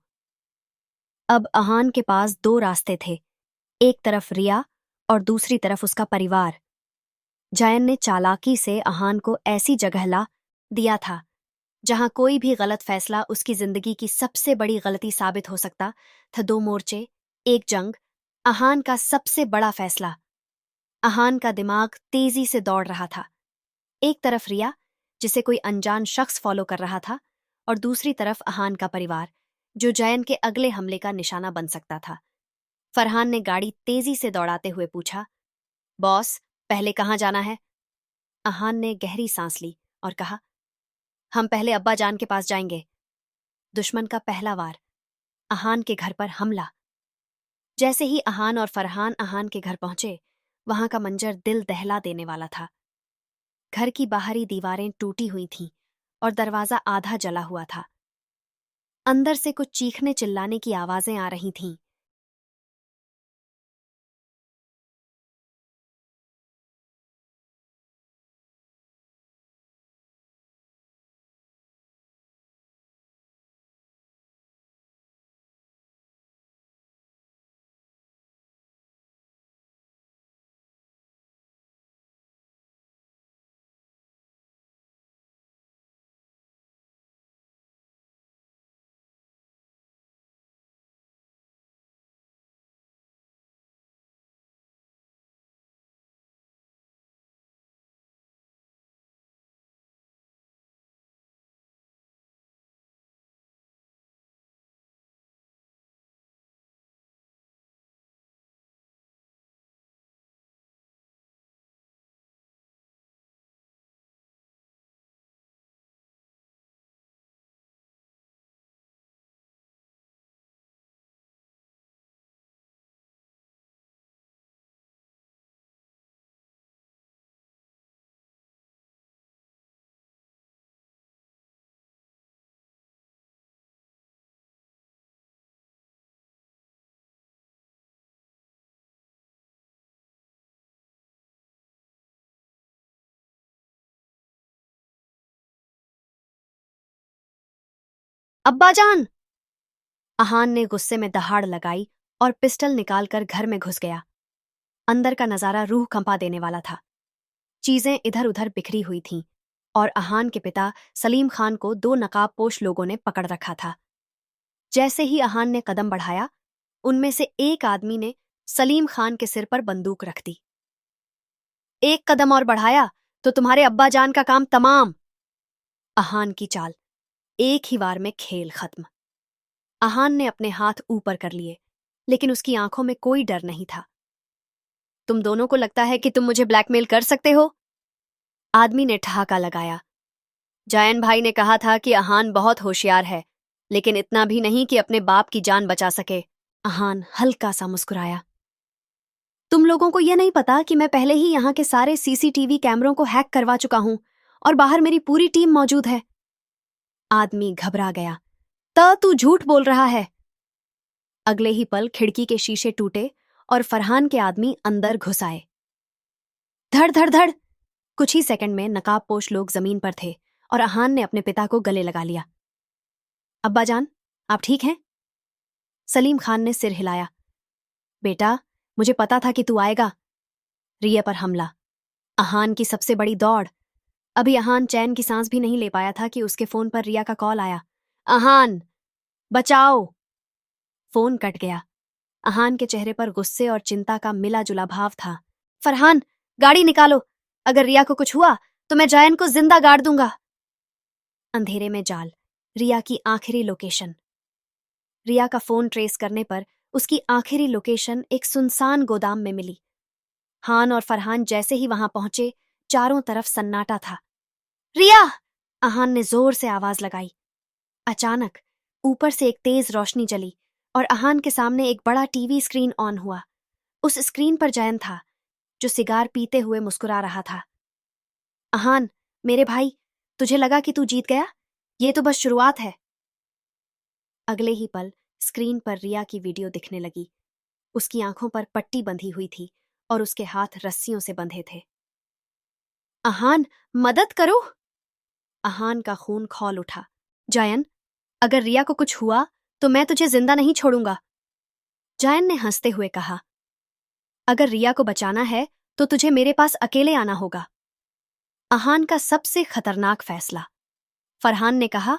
अब अहान के पास दो रास्ते थे, एक तरफ रिया और दूसरी तरफ उसका परिवार। जयन ने चालाकी से अहान को ऐसी जगह ला दिया था जहां कोई भी गलत फैसला उसकी जिंदगी की सबसे बड़ी गलती साबित हो सकता था। दो मोर्चे, एक जंग, अहान का सबसे बड़ा फैसला। अहान का दिमाग तेजी से दौड़ रहा था। एक तरफ रिया, जिसे कोई अनजान शख्स फॉलो कर रहा था, और दूसरी तरफ अहान का परिवार, जो जयन के अगले हमले का निशाना बन सकता था। फरहान ने गाड़ी तेजी से दौड़ाते हुए पूछा, बॉस, पहले कहाँ जाना है? अहान ने गहरी सांस ली और कहा, हम पहले अब्बा जान के पास जाएंगे। दुश्मन का पहला वार, अहान के घर पर हमला। जैसे ही अहान और फरहान अहान के घर पहुंचे, वहां का मंजर दिल दहला देने वाला था। घर की बाहरी दीवारें टूटी हुई थीं और दरवाजा आधा जला हुआ था। अंदर से कुछ चीखने चिल्लाने की आवाजें आ रही थीं। अब्बा जान! अहान ने गुस्से में दहाड़ लगाई और पिस्टल निकालकर घर में घुस गया। अंदर का नजारा रूह कंपा देने वाला था। चीजें इधर उधर बिखरी हुई थीं और अहान के पिता सलीम खान को दो नकाबपोश लोगों ने पकड़ रखा था। जैसे ही अहान ने कदम बढ़ाया, उनमें से एक आदमी ने सलीम खान के सिर पर बंदूक रख दी। एक कदम और बढ़ाया तो तुम्हारे अब्बा जान का काम तमाम। अहान की चाल, एक ही वार में खेल खत्म। अहान ने अपने हाथ ऊपर कर लिए, लेकिन उसकी आंखों में कोई डर नहीं था। तुम दोनों को लगता है कि तुम मुझे ब्लैकमेल कर सकते हो? आदमी ने ठहाका लगाया। जायन भाई ने कहा था कि अहान बहुत होशियार है, लेकिन इतना भी नहीं कि अपने बाप की जान बचा सके। अहान हल्का सा मुस्कुराया। तुम लोगों को यह नहीं पता कि मैं पहले ही यहाँ के सारे सीसीटीवी कैमरों को हैक करवा चुका हूं और बाहर मेरी पूरी टीम मौजूद है। आदमी घबरा गया। तू झूठ बोल रहा है। अगले ही पल खिड़की के शीशे टूटे और फरहान के आदमी अंदर घुस आए। धड़ धड़ धड़! कुछ ही सेकंड में नकाबपोश लोग जमीन पर थे और अहान ने अपने पिता को गले लगा लिया। अब्बा जान, आप ठीक हैं? सलीम खान ने सिर हिलाया। बेटा, मुझे पता था कि तू आएगा। रिया पर हमला, अहान की सबसे बड़ी दौड़। अभी अहान चैन की सांस भी नहीं ले पाया था कि उसके फोन पर रिया का कॉल आया। अहान, बचाओ! फोन कट गया। अहान के चेहरे पर गुस्से और चिंता का मिला जुला भाव था। फरहान, गाड़ी निकालो। अगर रिया को कुछ हुआ तो मैं जायन को जिंदा गाड़ दूंगा। अंधेरे में जाल, रिया की आखिरी लोकेशन। रिया का फोन ट्रेस करने पर उसकी आखिरी लोकेशन एक सुनसान गोदाम में मिली। हान और फरहान जैसे ही वहां पहुंचे, चारों तरफ सन्नाटा था। रिया! अहान ने जोर से आवाज लगाई। अचानक ऊपर से एक तेज रोशनी जली और अहान के सामने एक बड़ा टीवी स्क्रीन ऑन हुआ। उस स्क्रीन पर जयन था, जो सिगार पीते हुए मुस्कुरा रहा था। अहान, मेरे भाई, तुझे लगा कि तू जीत गया? ये तो बस शुरुआत है। अगले ही पल स्क्रीन पर रिया की वीडियो दिखने लगी। उसकी आंखों पर पट्टी बंधी हुई थी और उसके हाथ रस्सियों से बंधे थे। अहान, मदद करो! अहान का खून खौल उठा। जायन, अगर रिया को कुछ हुआ तो मैं तुझे जिंदा नहीं छोड़ूंगा। जायन ने हंसते हुए कहा, अगर रिया को बचाना है तो तुझे मेरे पास अकेले आना होगा। अहान का सबसे खतरनाक फैसला। फरहान ने कहा,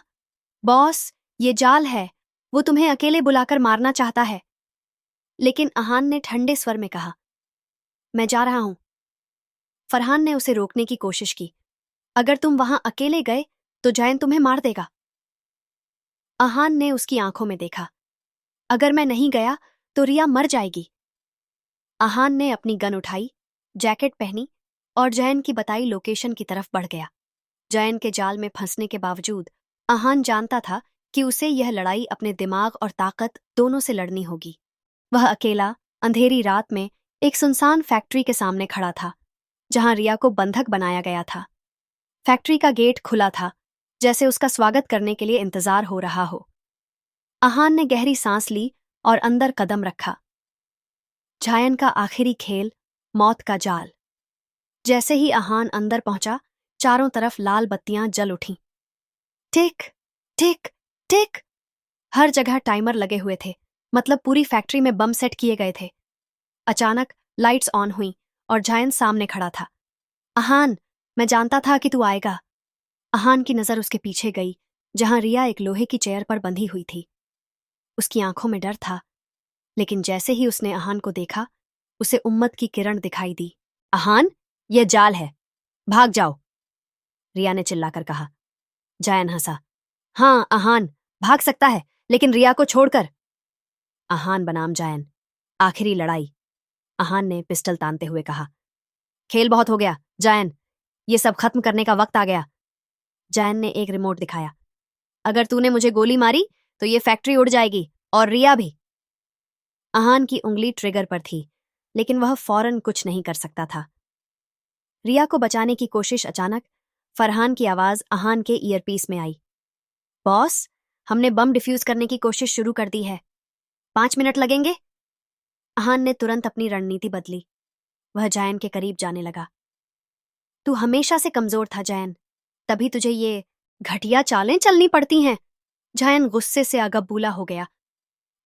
बॉस, ये जाल है, वो तुम्हें अकेले बुलाकर मारना चाहता है। लेकिन अहान ने ठंडे स्वर में कहा, मैं जा रहा हूं। फरहान ने उसे रोकने की कोशिश की। अगर तुम वहां अकेले गए तो जायन तुम्हें मार देगा। अहान ने उसकी आंखों में देखा। अगर मैं नहीं गया तो रिया मर जाएगी। अहान ने अपनी गन उठाई, जैकेट पहनी और जयन की बताई लोकेशन की तरफ बढ़ गया। जयन के जाल में फंसने के बावजूद अहान जानता था कि उसे यह लड़ाई अपने दिमाग और ताकत दोनों से लड़नी होगी। वह अकेला अंधेरी रात में एक सुनसान फैक्ट्री के सामने खड़ा था, जहां रिया को बंधक बनाया गया था। फैक्ट्री का गेट खुला था, जैसे उसका स्वागत करने के लिए इंतजार हो रहा हो। अहान ने गहरी सांस ली और अंदर कदम रखा। जायन का आखिरी खेल, मौत का जाल। जैसे ही अहान अंदर पहुंचा, चारों तरफ लाल बत्तियां जल उठीं। टिक टिक टिक! हर जगह टाइमर लगे हुए थे, मतलब पूरी फैक्ट्री में बम सेट किए गए थे। अचानक लाइट्स ऑन हुई और जायन सामने खड़ा था। अहान, मैं जानता था कि तू आएगा। अहान की नजर उसके पीछे गई, जहां रिया एक लोहे की चेयर पर बंधी हुई थी। उसकी आंखों में डर था, लेकिन जैसे ही उसने अहान को देखा, उसे उम्मत की किरण दिखाई दी। अहान, यह जाल है, भाग जाओ! रिया ने चिल्लाकर कहा। जायन हंसा। हाँ अहान, भाग सकता है, लेकिन रिया को छोड़कर। अहान बनाम जायन, आखिरी लड़ाई। अहान ने पिस्टल तानते हुए कहा। खेल बहुत हो गया, जायन, ये सब खत्म करने का वक्त आ गया। जायन ने एक रिमोट दिखाया। अगर तूने मुझे गोली मारी तो ये फैक्ट्री उड़ जाएगी और रिया भी। अहान की उंगली ट्रिगर पर थी, लेकिन वह फौरन कुछ नहीं कर सकता था। रिया को बचाने की कोशिश अचानक फरहान की आवाज अहान के ईयरपीस में आई। बॉस, हमने बम डिफ्यूज करने की कोशिश शुरू कर दी है। 5 मिनट लगेंगे। अहान ने तुरंत अपनी रणनीति बदली। वह जायन के करीब जाने लगा। तू हमेशा से कमजोर था जायन, तभी तुझे ये घटिया चालें चलनी पड़ती हैं। जायन गुस्से से अगबूला हो गया।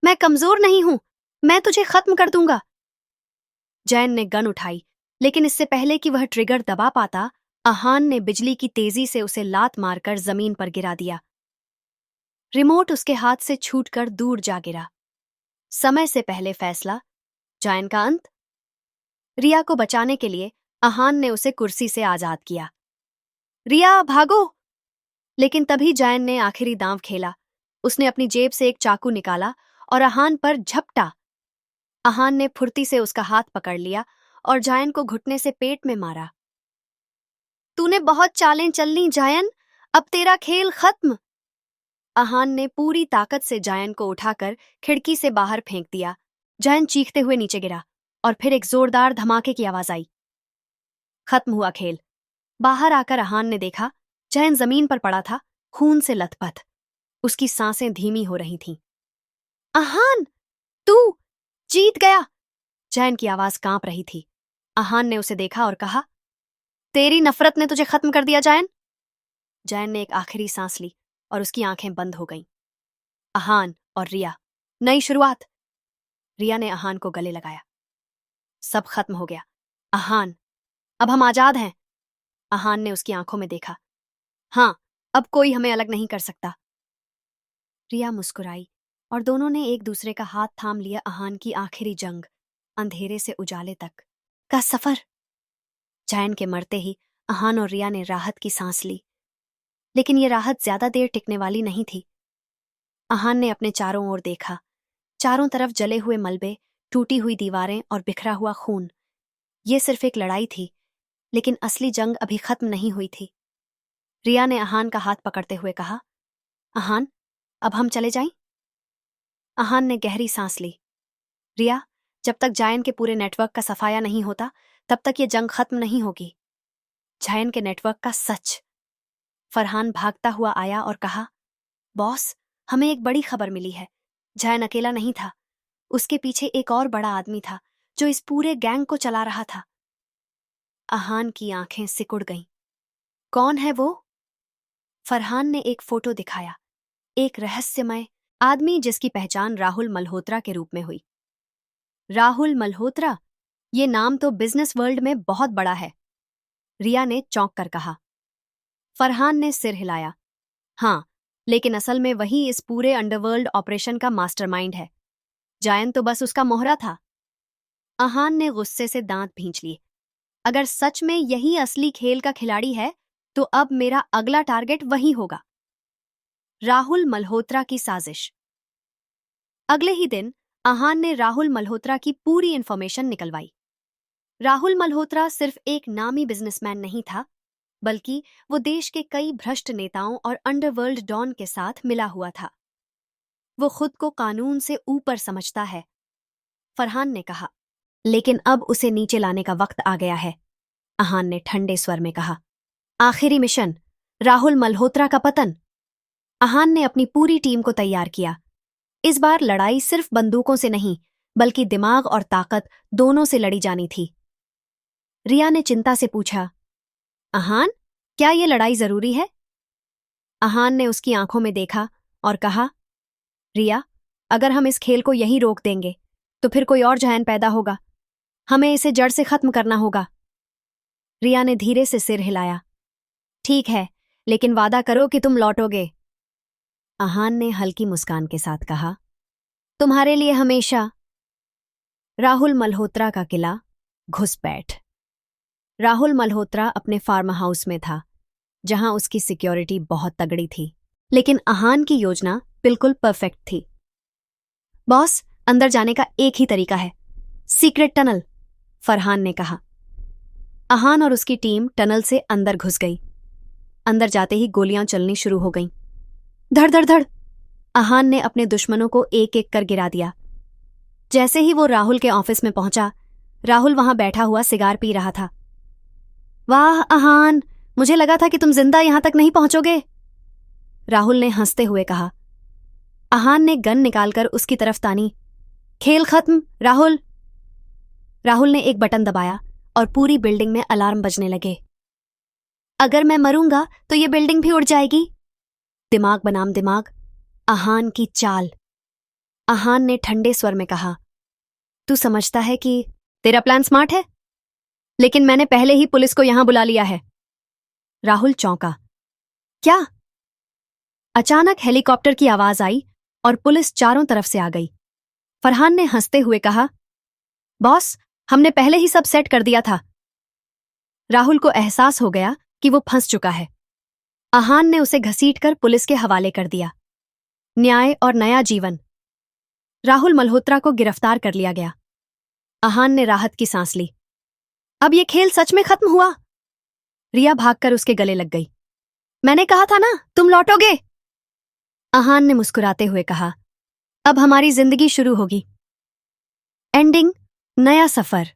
मैं कमजोर नहीं हूं, मैं तुझे खत्म कर दूंगा। जैन ने गन उठाई, लेकिन इससे पहले कि वह ट्रिगर दबा पाता, अहान ने बिजली की तेजी से उसे लात मारकर जमीन पर गिरा दिया। रिमोट उसके हाथ से छूटकर दूर जा गिरा। समय से पहले फैसला, जैन का अंत। रिया को बचाने के लिए अहान ने उसे कुर्सी से आजाद किया। रिया भागो! लेकिन तभी जैन ने आखिरी दांव खेला। उसने अपनी जेब से एक चाकू निकाला और अहान पर झपटा। अहान ने फुर्ती से उसका हाथ पकड़ लिया और जायन को घुटने से पेट में मारा। तूने बहुत चालें चल ली जायन, अब तेरा खेल खत्म। अहान ने पूरी ताकत से जायन को उठाकर खिड़की से बाहर फेंक दिया। जायन चीखते हुए नीचे गिरा और फिर एक जोरदार धमाके की आवाज आई। खत्म हुआ खेल। बाहर आकर अहान ने देखा, जायन जमीन पर पड़ा था, खून से लथपथ। उसकी सांसें धीमी हो रही थीं। अहान, तू जीत गया! जैन की आवाज कांप रही थी। अहान ने उसे देखा और कहा, तेरी नफरत ने तुझे खत्म कर दिया जैन। जैन ने एक आखिरी सांस ली और उसकी आंखें बंद हो गईं। अहान और रिया, नई शुरुआत। रिया ने अहान को गले लगाया। सब खत्म हो गया अहान, अब हम आजाद हैं। अहान ने उसकी आंखों में देखा। हां, अब कोई हमें अलग नहीं कर सकता। रिया मुस्कुराई और दोनों ने एक दूसरे का हाथ थाम लिया। अहान की आखिरी जंग, अंधेरे से उजाले तक का सफर। जैन के मरते ही अहान और रिया ने राहत की सांस ली, लेकिन यह राहत ज्यादा देर टिकने वाली नहीं थी। अहान ने अपने चारों ओर देखा। चारों तरफ जले हुए मलबे, टूटी हुई दीवारें और बिखरा हुआ खून। ये सिर्फ एक लड़ाई थी, लेकिन असली जंग अभी खत्म नहीं हुई थी। रिया ने अहान का हाथ पकड़ते हुए कहा, अहान, अब हम चले जाएं? अहान ने गहरी सांस ली। रिया, जब तक जायन के पूरे नेटवर्क का सफाया नहीं होता, तब तक ये जंग खत्म नहीं होगी। जायन के नेटवर्क का सच। फरहान भागता हुआ आया और कहा, बॉस, हमें एक बड़ी खबर मिली है। जायन अकेला नहीं था, उसके पीछे एक और बड़ा आदमी था जो इस पूरे गैंग को चला रहा था। अहान की आंखें सिकुड़ गईं। कौन है वो? फरहान ने एक फोटो दिखाया, एक रहस्यमय आदमी जिसकी पहचान राहुल मल्होत्रा के रूप में हुई। राहुल मल्होत्रा, ये नाम तो बिजनेस वर्ल्ड में बहुत बड़ा है। रिया ने चौंक कर कहा। फरहान ने सिर हिलाया। हां, लेकिन असल में वही इस पूरे अंडरवर्ल्ड ऑपरेशन का मास्टरमाइंड है। जायन तो बस उसका मोहरा था। अहान ने गुस्से से दांत भींच लिए। अगर सच में यही असली खेल का खिलाड़ी है, तो अब मेरा अगला टारगेट वही होगा। राहुल मल्होत्रा की साजिश। अगले ही दिन अहान ने राहुल मल्होत्रा की पूरी इंफॉर्मेशन निकलवाई। राहुल मल्होत्रा सिर्फ एक नामी बिजनेसमैन नहीं था, बल्कि वो देश के कई भ्रष्ट नेताओं और अंडरवर्ल्ड डॉन के साथ मिला हुआ था। वो खुद को कानून से ऊपर समझता है, फरहान ने कहा। लेकिन अब उसे नीचे लाने का वक्त आ गया है, अहान ने ठंडे स्वर में कहा। आखिरी मिशन, राहुल मल्होत्रा का पतन। अहान ने अपनी पूरी टीम को तैयार किया। इस बार लड़ाई सिर्फ बंदूकों से नहीं, बल्कि दिमाग और ताकत दोनों से लड़ी जानी थी। रिया ने चिंता से पूछा, अहान, क्या ये लड़ाई जरूरी है? अहान ने उसकी आंखों में देखा और कहा, रिया, अगर हम इस खेल को यहीं रोक देंगे, तो फिर कोई और जहान पैदा होगा। हमें इसे जड़ से खत्म करना होगा। रिया ने धीरे से सिर हिलाया। ठीक है, लेकिन वादा करो कि तुम लौटोगे। अहान ने हल्की मुस्कान के साथ कहा, तुम्हारे लिए हमेशा। राहुल मल्होत्रा का किला, घुसपैठ। राहुल मल्होत्रा अपने फार्म हाउस में था, जहां उसकी सिक्योरिटी बहुत तगड़ी थी, लेकिन अहान की योजना बिल्कुल परफेक्ट थी। बॉस, अंदर जाने का एक ही तरीका है, सीक्रेट टनल, फरहान ने कहा। अहान और उसकी टीम टनल से अंदर घुस गई। अंदर जाते ही गोलियां चलनी शुरू हो गईं। धड़ धड़ धड़। अहान ने अपने दुश्मनों को एक एक कर गिरा दिया। जैसे ही वो राहुल के ऑफिस में पहुंचा, राहुल वहां बैठा हुआ सिगार पी रहा था। वाह अहान, मुझे लगा था कि तुम जिंदा यहां तक नहीं पहुंचोगे, राहुल ने हंसते हुए कहा। अहान ने गन निकालकर उसकी तरफ तानी। खेल खत्म, राहुल। राहुल ने एक बटन दबाया और पूरी बिल्डिंग में अलार्म बजने लगे। अगर मैं मरूंगा तो ये बिल्डिंग भी उड़ जाएगी। दिमाग बनाम दिमाग, आहान की चाल। आहान ने ठंडे स्वर में कहा, तू समझता है कि तेरा प्लान स्मार्ट है, लेकिन मैंने पहले ही पुलिस को यहां बुला लिया है। राहुल चौंका। क्या? अचानक हेलीकॉप्टर की आवाज आई और पुलिस चारों तरफ से आ गई। फरहान ने हंसते हुए कहा, बॉस, हमने पहले ही सब सेट कर दिया था। राहुल को एहसास हो गया कि वो फंस चुका है। आहान ने उसे घसीटकर पुलिस के हवाले कर दिया। न्याय और नया जीवन। राहुल मल्होत्रा को गिरफ्तार कर लिया गया। आहान ने राहत की सांस ली। अब ये खेल सच में खत्म हुआ। रिया भागकर उसके गले लग गई। मैंने कहा था ना, तुम लौटोगे। आहान ने मुस्कुराते हुए कहा, अब हमारी जिंदगी शुरू होगी। एंडिंग, नया सफर।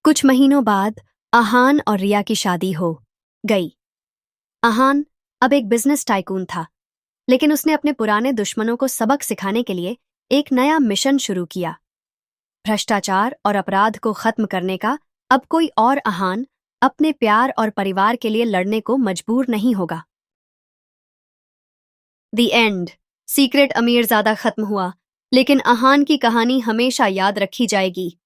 कुछ महीनों बाद आहान और रिया की शादी हो गई। आहान अब एक बिजनेस टाइकून था, लेकिन उसने अपने पुराने दुश्मनों को सबक सिखाने के लिए एक नया मिशन शुरू किया। भ्रष्टाचार और अपराध को खत्म करने का अब कोई और आहान अपने प्यार और परिवार के लिए लड़ने को मजबूर नहीं होगा। The end. सीक्रेट अमीरजादा खत्म हुआ, लेकिन आहान की कहानी हमेशा याद रखी जाएगी।